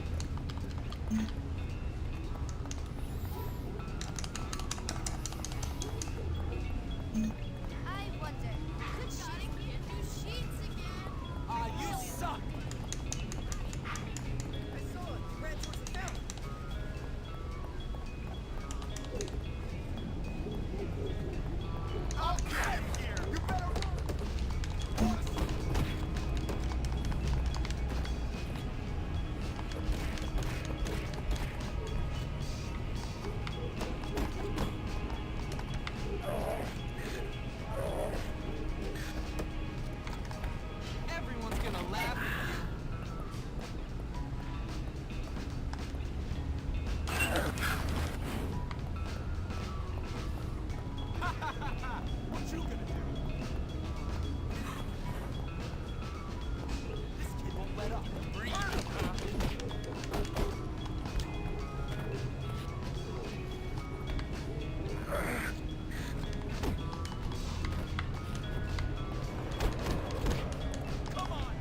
I wonder, could she get new sheets again? You suck. I saw it. Ran towards the fountain. I'll get him here. You better run. Everyone's gonna laugh at What you gonna do? this kid won't let up. Come on.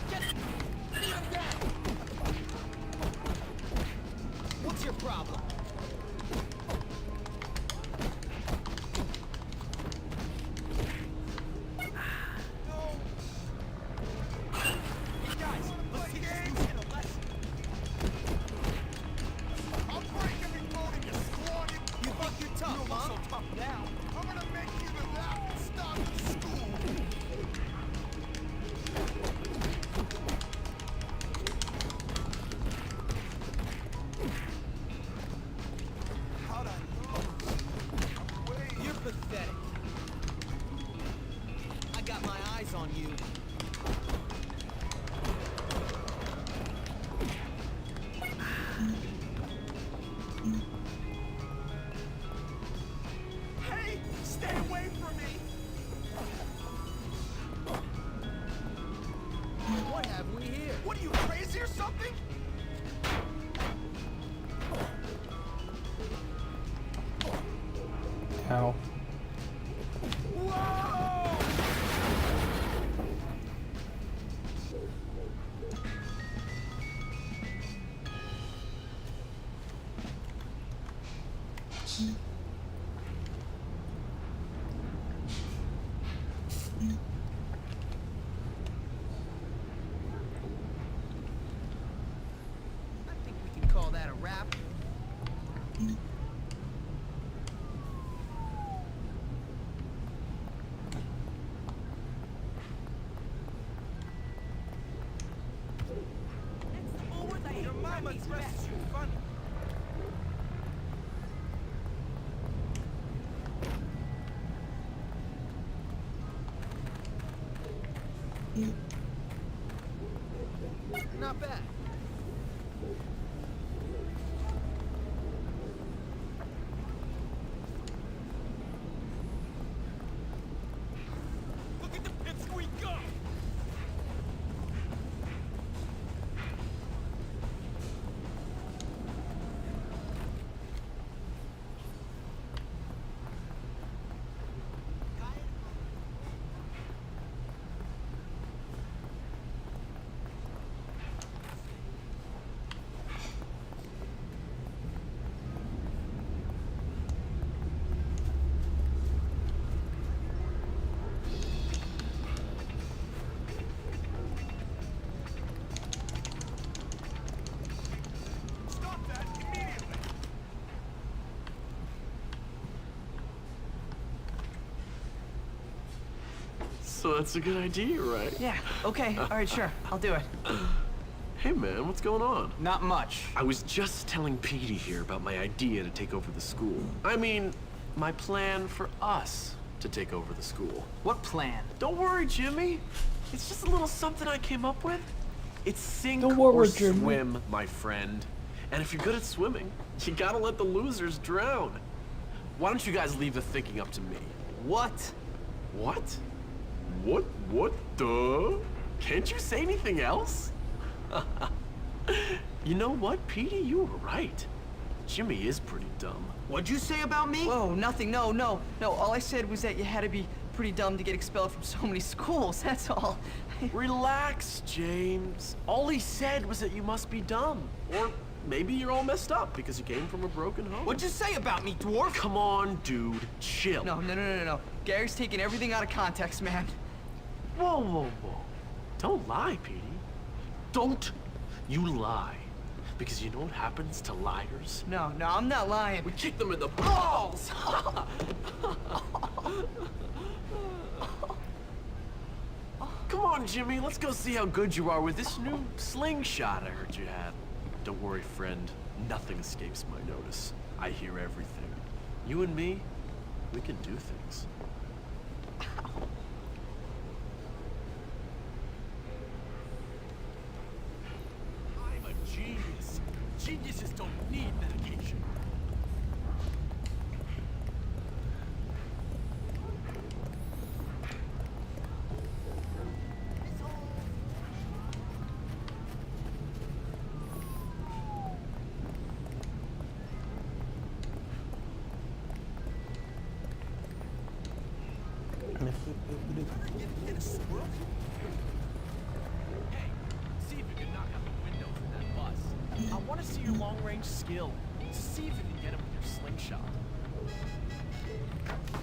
Get it. Beat him down. What's your problem? Hey guys, let's teach this new kid a lesson. I'll break every bone in your squad. You think you're tough, huh? So tough now. I'm gonna make you the laughing stock of school. Ow. I think we can call that a wrap. Your mama dresses you funny. Not bad. Look at the pipsqueak go! Stop that immediately! So that's a good idea, right? Yeah, okay, alright, sure. I'll do it. Hey man, what's going on? Not much. I was just telling Petey here about my idea to take over the school. I mean, my plan for us to take over the school. What plan? Don't worry, Jimmy. It's just a little something I came up with. It's sink Don't or worry, Jimmy. swim, my friend. And if you're good at swimming, you gotta let the losers drown. Why don't you guys leave the thinking up to me? What? What? What the? Can't you say anything else? You know what, Petey? You were right. Jimmy is pretty dumb. What'd you say about me? Whoa, nothing, no. All I said was that you had to be pretty dumb to get expelled from so many schools, that's all. Relax, James. All he said was that you must be dumb. Or maybe you're all messed up because you came from a broken home. What'd you say about me, dwarf? Come on, dude. Chill. No. Gary's taking everything out of context, man. Whoa. Don't lie, Petey. Don't you lie. Because you know what happens to liars? No, I'm not lying. We kick them in the balls! Come on, Jimmy, let's go see how good you are with this new slingshot I heard you had. Don't worry, friend. Nothing escapes my notice. I hear everything. You and me, we can do things. I'm a genius. Geniuses don't need medication. Hey, see if you can knock out the window from that bus. I want to see your long-range skill. See if you can get him with your slingshot.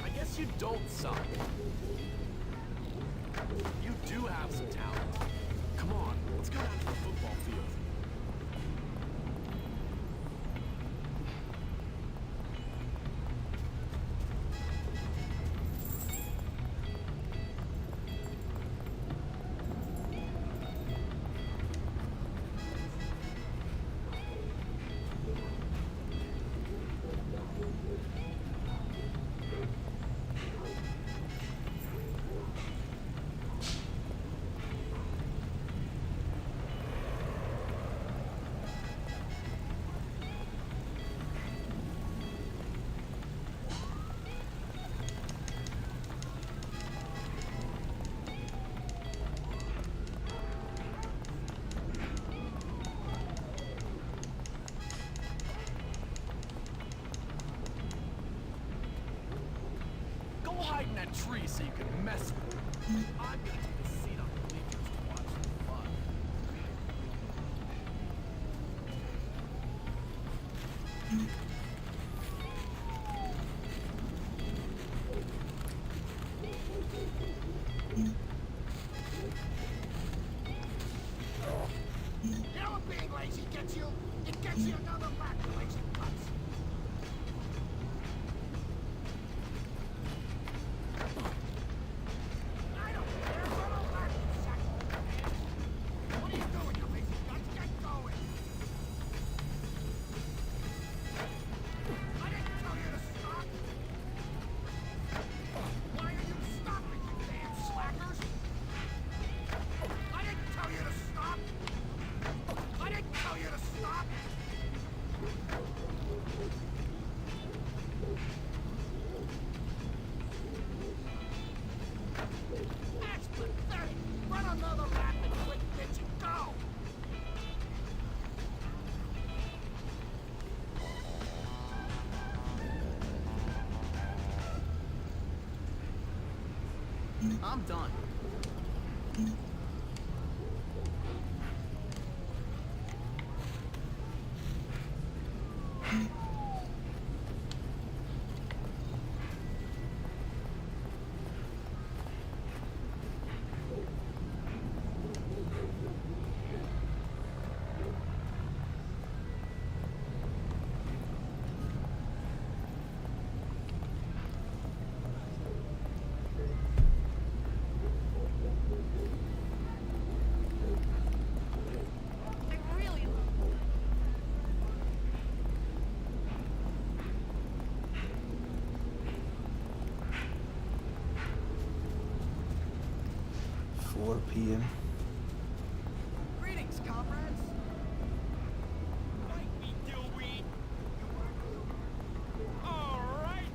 I guess you don't, son. You do have some talent. Come on, let's go down to the football field. me so you can mess with me. I'm gonna take a seat on the bleachers to watch the fun. You know what being lazy gets you? It gets you another lack of lazy butts. I don't care what a lack of sack of pants. What are you doing, you lazy guts? Get going! I didn't tell you to stop! Why are you stopping, you damn slackers? I didn't tell you to stop! I didn't tell you to stop! That's pathetic! Run another lap and quit bitching! Go! I'm done. I really 4 p.m. Greetings, comrades. Fight me, dillweed! All right!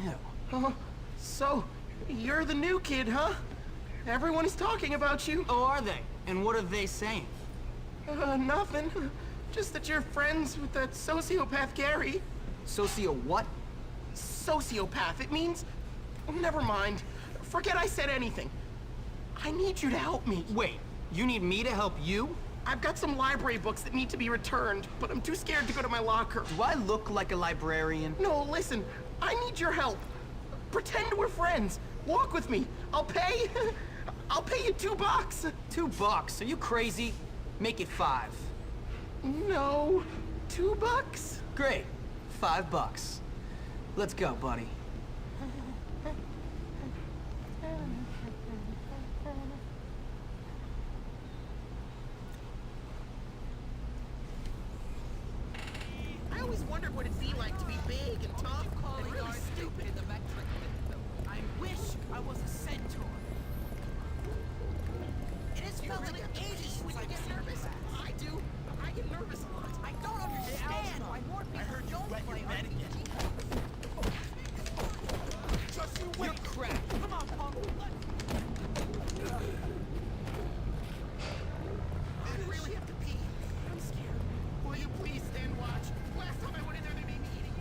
Ew. Oh, so, you're the new kid, huh? Everyone is talking about you. Oh, are they? And what are they saying? Nothing. Just that you're friends with that sociopath Gary. Socio what? Sociopath. It means... Never mind. Forget I said anything. I need you to help me. Wait, you need me to help you? I've got some library books that need to be returned, but I'm too scared to go to my locker. Do I look like a librarian? No, listen. I need your help. Pretend we're friends. Walk with me. I'll pay... I'll pay you $2. $2? Are you crazy? Make it 5. No. $2? Great. $5. Let's go, buddy. I always wondered what it'd be like to be big and tough and really stupid. I wish I was a centaur. It has felt like ages since I get nervous. I do. I get nervous a lot. I don't understand why more people don't play RPG. Just you You're wait! crap. Come on, punk. I really have to pee. I'm scared. Will you please stand watch? Last time I went in there, they made me eat a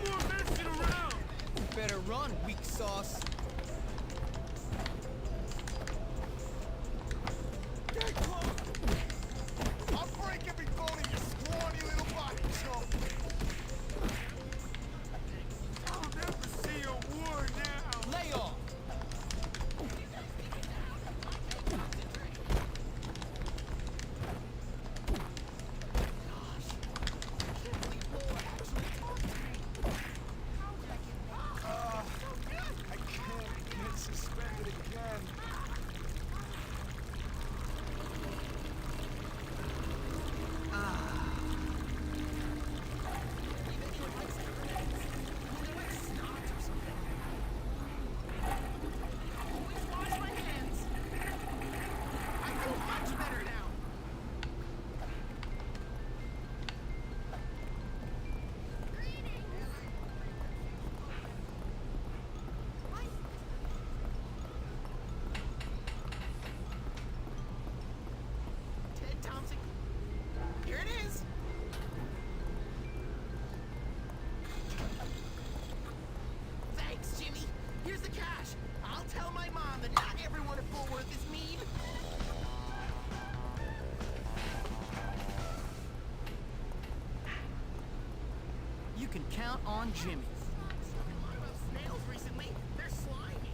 more messing around! You better run, weak sauce. Get close! I'll break every bone in your scrawny little body, chump! I'll never see a war now! Lay off! I can't get suspended again. Here it is. Thanks, Jimmy. Here's the cash. I'll tell my mom that not everyone at Bullworth is mean. You can count on Jimmy. Snails recently. They're slimy.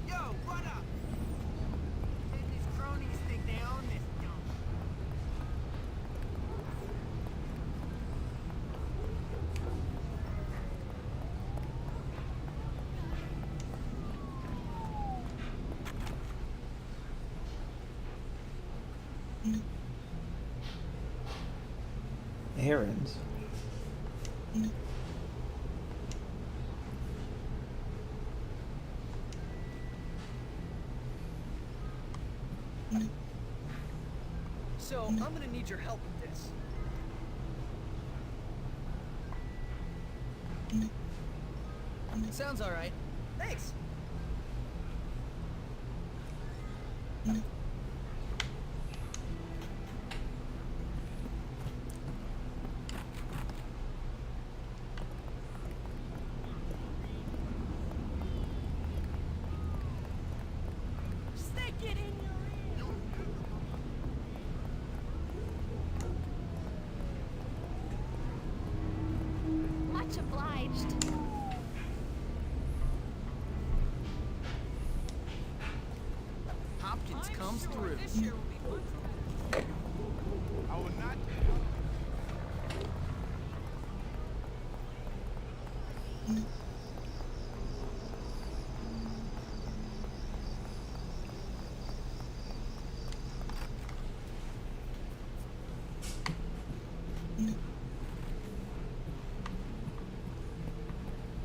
Yo, what up? And these cronies think they own this dump. Errands. So, I'm gonna need your help with this. Sounds alright. Thanks. Stick it in your ear. Much obliged. Hopkins comes through. I will not.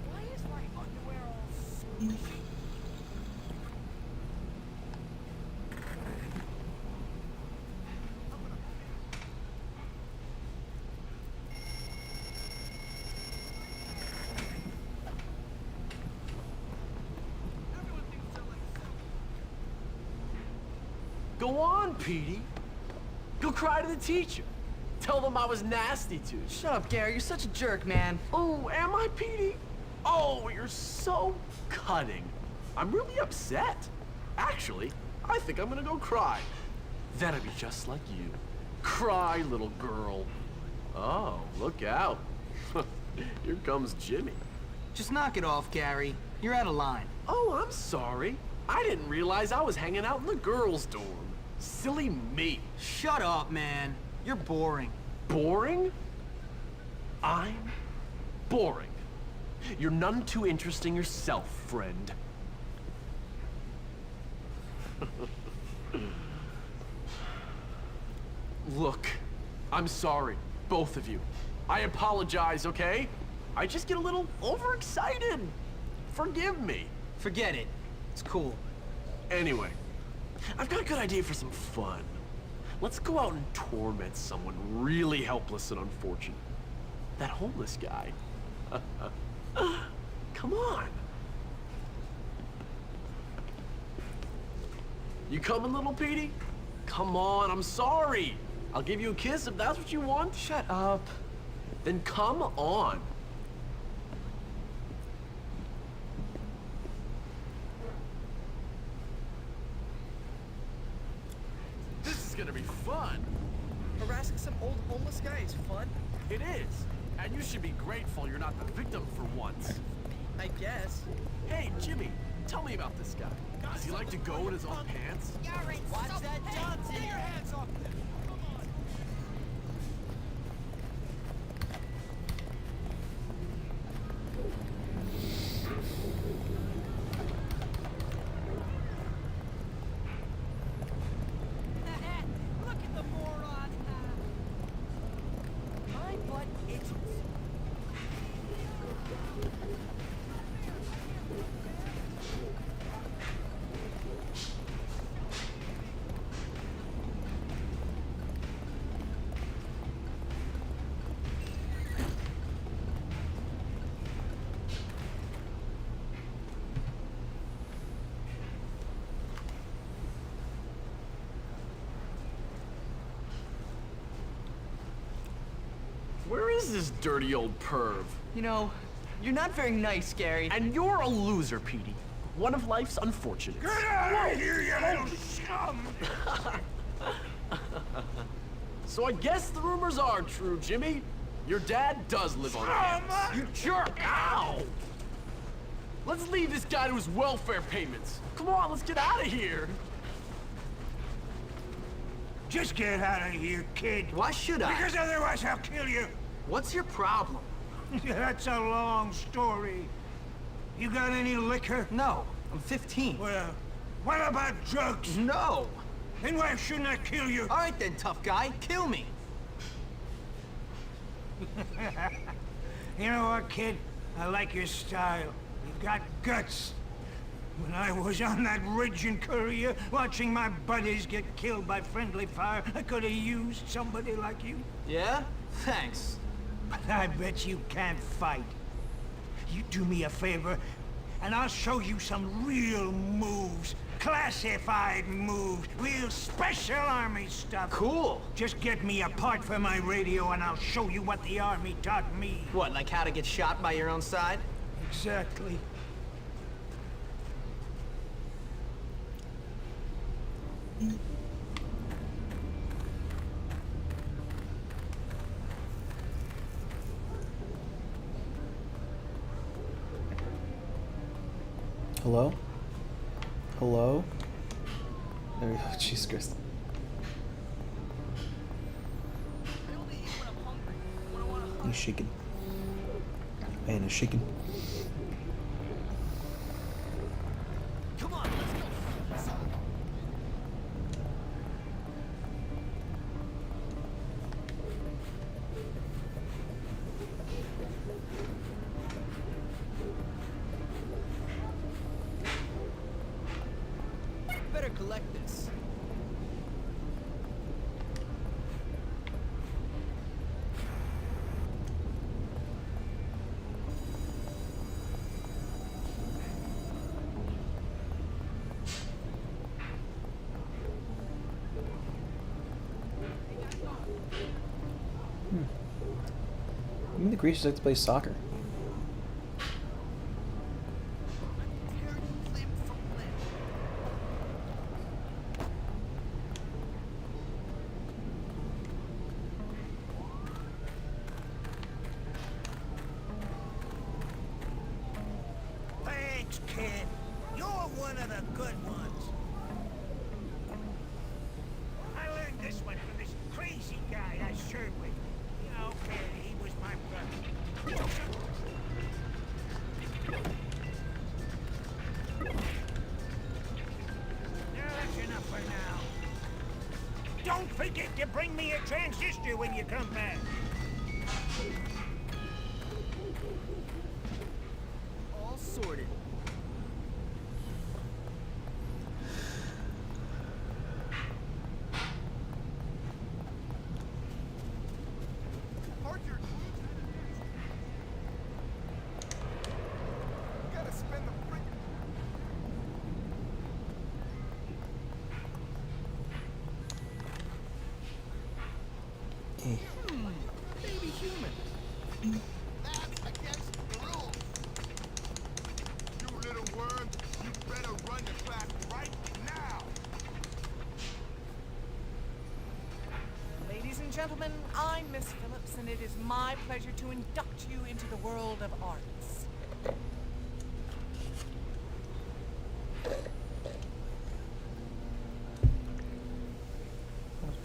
Why is my underwear all squishy? Go on, Petey. Go cry to the teacher. Tell them I was nasty to you. Shut up, Gary. You're such a jerk, man. Oh, am I, Petey? Oh, you're so cutting. I'm really upset. Actually, I think I'm gonna go cry. Then I'd be just like you. Cry, little girl. Oh, look out. Here comes Jimmy. Just knock it off, Gary. You're out of line. Oh, I'm sorry. I didn't realize I was hanging out in the girls' dorm. Silly me. Shut up, man. You're boring. Boring? I'm boring. You're none too interesting yourself, friend. Look, I'm sorry, both of you. I apologize, okay? I just get a little overexcited. Forgive me. Forget it. It's cool. Anyway, I've got a good idea for some fun. Let's go out and torment someone really helpless and unfortunate. That homeless guy. Come on. You coming, little Petey? Come on, I'm sorry. I'll give you a kiss if that's what you want. Shut up. Then come on. This is gonna be fun. Harassing some old homeless guy is fun. It is. And you should be grateful you're not the victim for once. I guess. Hey, Jimmy, tell me about this guy. Does he like to go in his own pants? Watch that jump, Get your hands off them. Come on. Look at the moron. My butt itches. Where is this dirty old perv? You know, you're not very nice, Gary. And you're a loser, Petey. One of life's unfortunates. Get out of here, you little scum! So I guess the rumors are true, Jimmy. Your dad does live on campus. You jerk! Ow! Let's leave this guy to his welfare payments. Come on, let's get out of here. Just get out of here, kid. Why should I? Because otherwise I'll kill you. What's your problem? That's a long story. You got any liquor? No, I'm 15. Well, what about drugs? No. Then why shouldn't I kill you? All right then, tough guy, kill me. You know what, kid? I like your style. You've got guts. When I was on that ridge in Korea, watching my buddies get killed by friendly fire, I could have used somebody like you. Yeah? Thanks. But I bet you can't fight. You do me a favor, and I'll show you some real moves. Classified moves. Real special army stuff. Cool. Just get me a part for my radio, and I'll show you what the army taught me. What, like how to get shot by your own side? Exactly. Hello? Hello? There we go. Jesus Christ. He's shaking. Man is shaking. Come on, let's go. Better collect this. I mean, the Greeks like to play soccer. Thanks, kid. You're one of the good ones. I learned this one from this crazy guy I served with. Okay, he was my brother. That's enough for now. Don't forget to bring me a transistor when you come back. All sorted. gentlemen, I'm Miss Phillips, and it is my pleasure to induct you into the world of arts.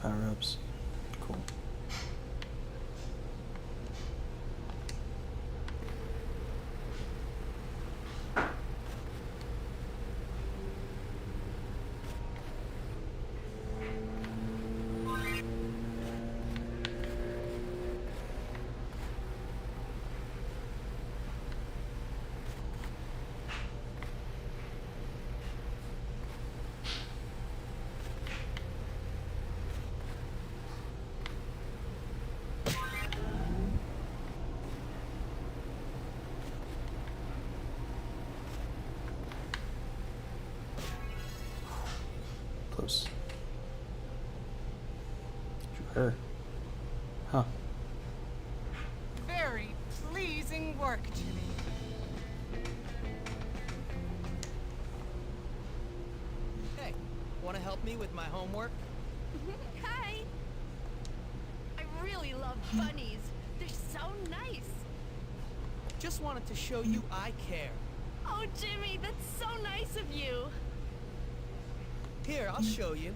Power-ups. Cool. Close. Sure. Huh. Very pleasing work, Jimmy. Hey, want to help me with my homework? Hi. I really love bunnies. They're so nice. Just wanted to show you I care. Oh, Jimmy, that's so nice of you. Here, I'll show you.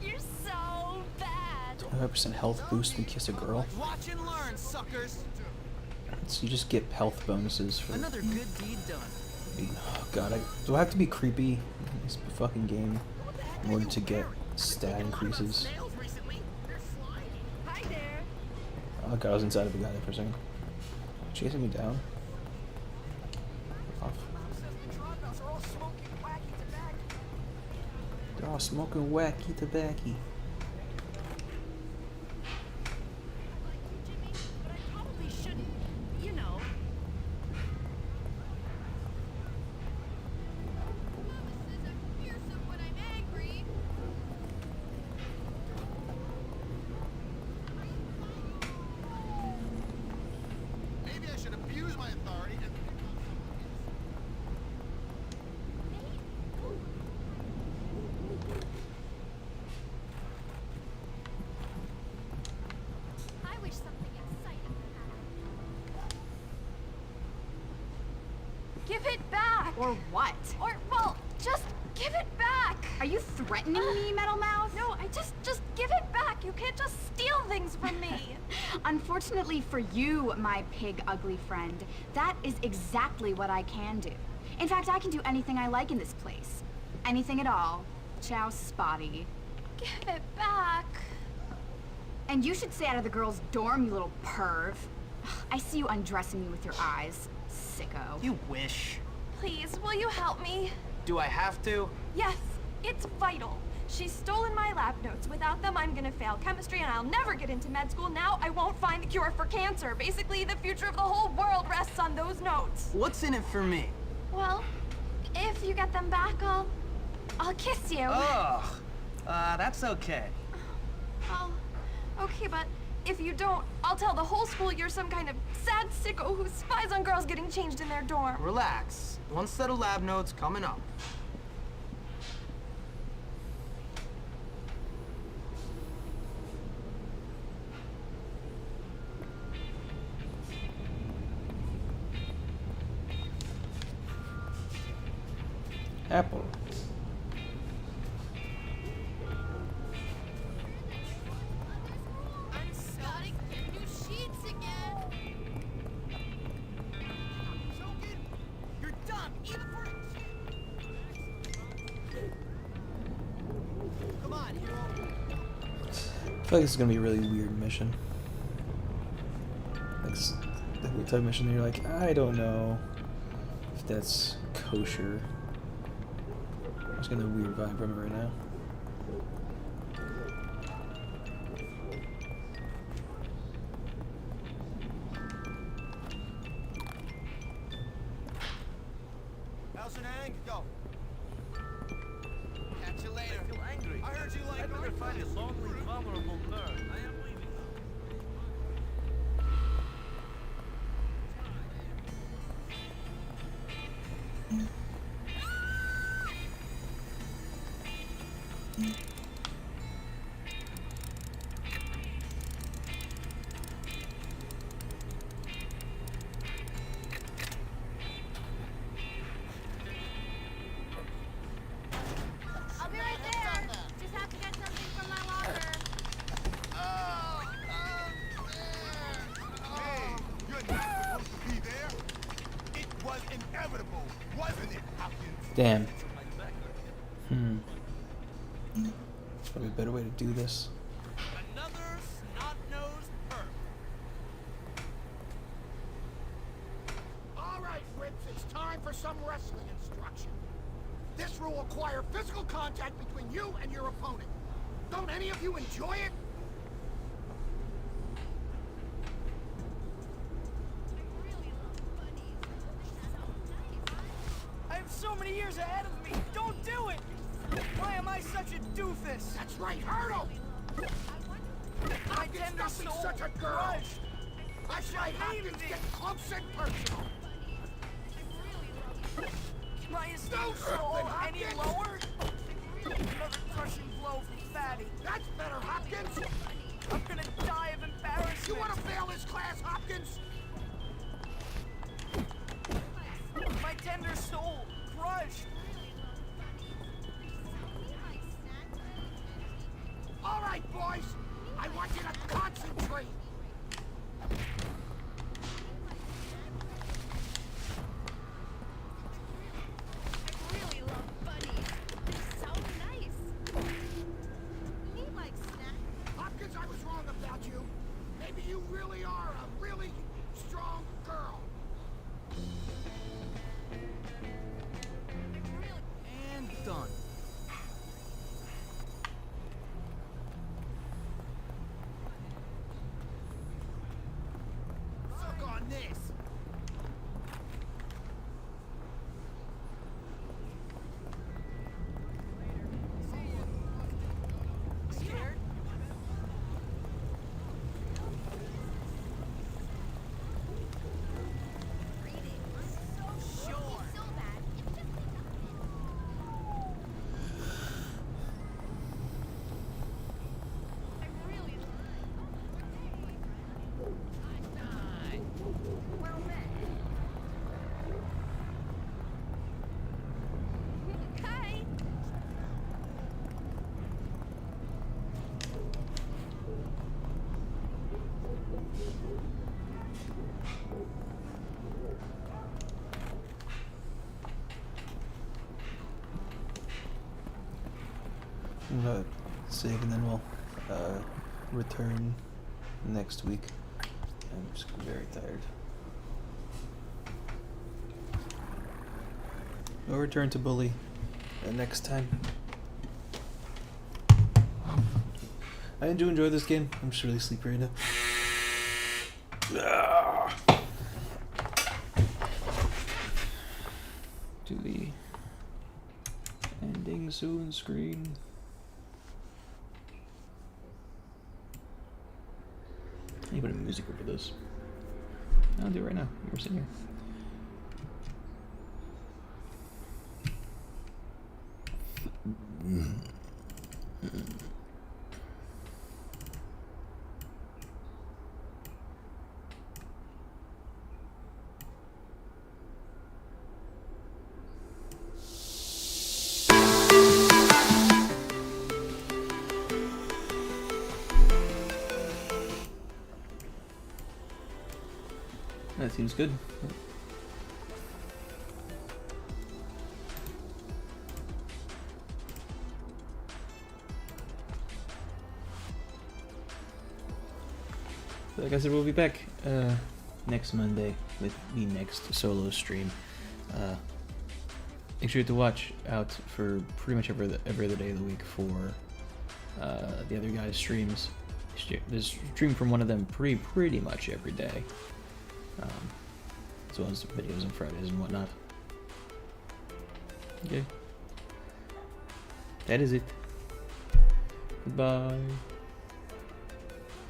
You're so bad. 25% health boost when you kiss a girl. Watch and learn, suckers. So you just get health bonuses for. Another good deed done. Oh god, do I have to be creepy in this fucking game in order to get stat increases? Hi there. Oh god, I was inside of a guy there for a second. Chasing me down. Off. They're all smoking wacky tobacco. But I probably shouldn't, you know. Fearsome when I'm angry. Maybe I should abuse my authority and... I wish something exciting would happen. Give it back! Or what? Or, well, just give it back! Are you threatening me, Metal Mouth? No, just give it back! You can't just steal things from me! Unfortunately for you, my pig ugly friend, that is exactly what I can do. In fact, I can do anything I like in this place. Anything at all. Ciao, Spotty. Give it back! And you should stay out of the girls' dorm, you little perv. I see you undressing me with your eyes. Sicko. You wish. Please, will you help me? Do I have to? Yes, it's vital. She's stolen my lab notes. Without them, I'm gonna fail chemistry and I'll never get into med school. Now I won't find the cure for cancer. Basically, the future of the whole world rests on those notes. What's in it for me? Well, if you get them back, I'll kiss you. Ugh. That's okay. Oh, okay, but if you don't, I'll tell the whole school you're some kind of sad sicko who spies on girls getting changed in their dorm. Relax. One set of lab notes coming up. Apple. I'm starting to get new sheets again. You're done, even for Come on, hero. I feel like this is gonna be a really weird mission. Like the type of mission that you're like, I don't know if that's kosher. I'm just getting a weird vibe from it right now. Elson Ang, go. Catch you later. I feel angry. I heard you like art. I better find a lonely, vulnerable nerd. I am leaving. Damn. There's probably a better way to do this. Another snot-nosed perp. All right, Fritz, it's time for some wrestling instruction. This will require physical contact between you and your opponent. Don't any of you enjoy it? I have so many years ahead of me. Don't do it! Why am I such a doofus? That's right, hurdle! My tender soul such a girl. crushed. That's right, Hopkins, get close and personal. Can my esteemed soul any lower? Another crushing blow from Fatty. That's better, Hopkins. I'm gonna die of embarrassment. You want to fail this class, Hopkins? My tender soul crushed. All right, boys. I want you to concentrate. Hopkins, I was wrong about you. Maybe you really are a really strong girl. And done. Suck on this. Scared? I'm gonna save and then we'll return next week. I'm just very tired. We'll return to Bully next time. I do enjoy this game. I'm just really sleepy right now. To the ending soon screen. I need to put music over this. I'll do it right now. We're sitting here. That seems good. Like I said, we'll be back next Monday with the next solo stream. Make sure to watch out for pretty much every other day of the week for the other guys' streams. There's a stream from one of them pretty much every day. As well as videos on Fridays and whatnot. Okay. That is it. Goodbye.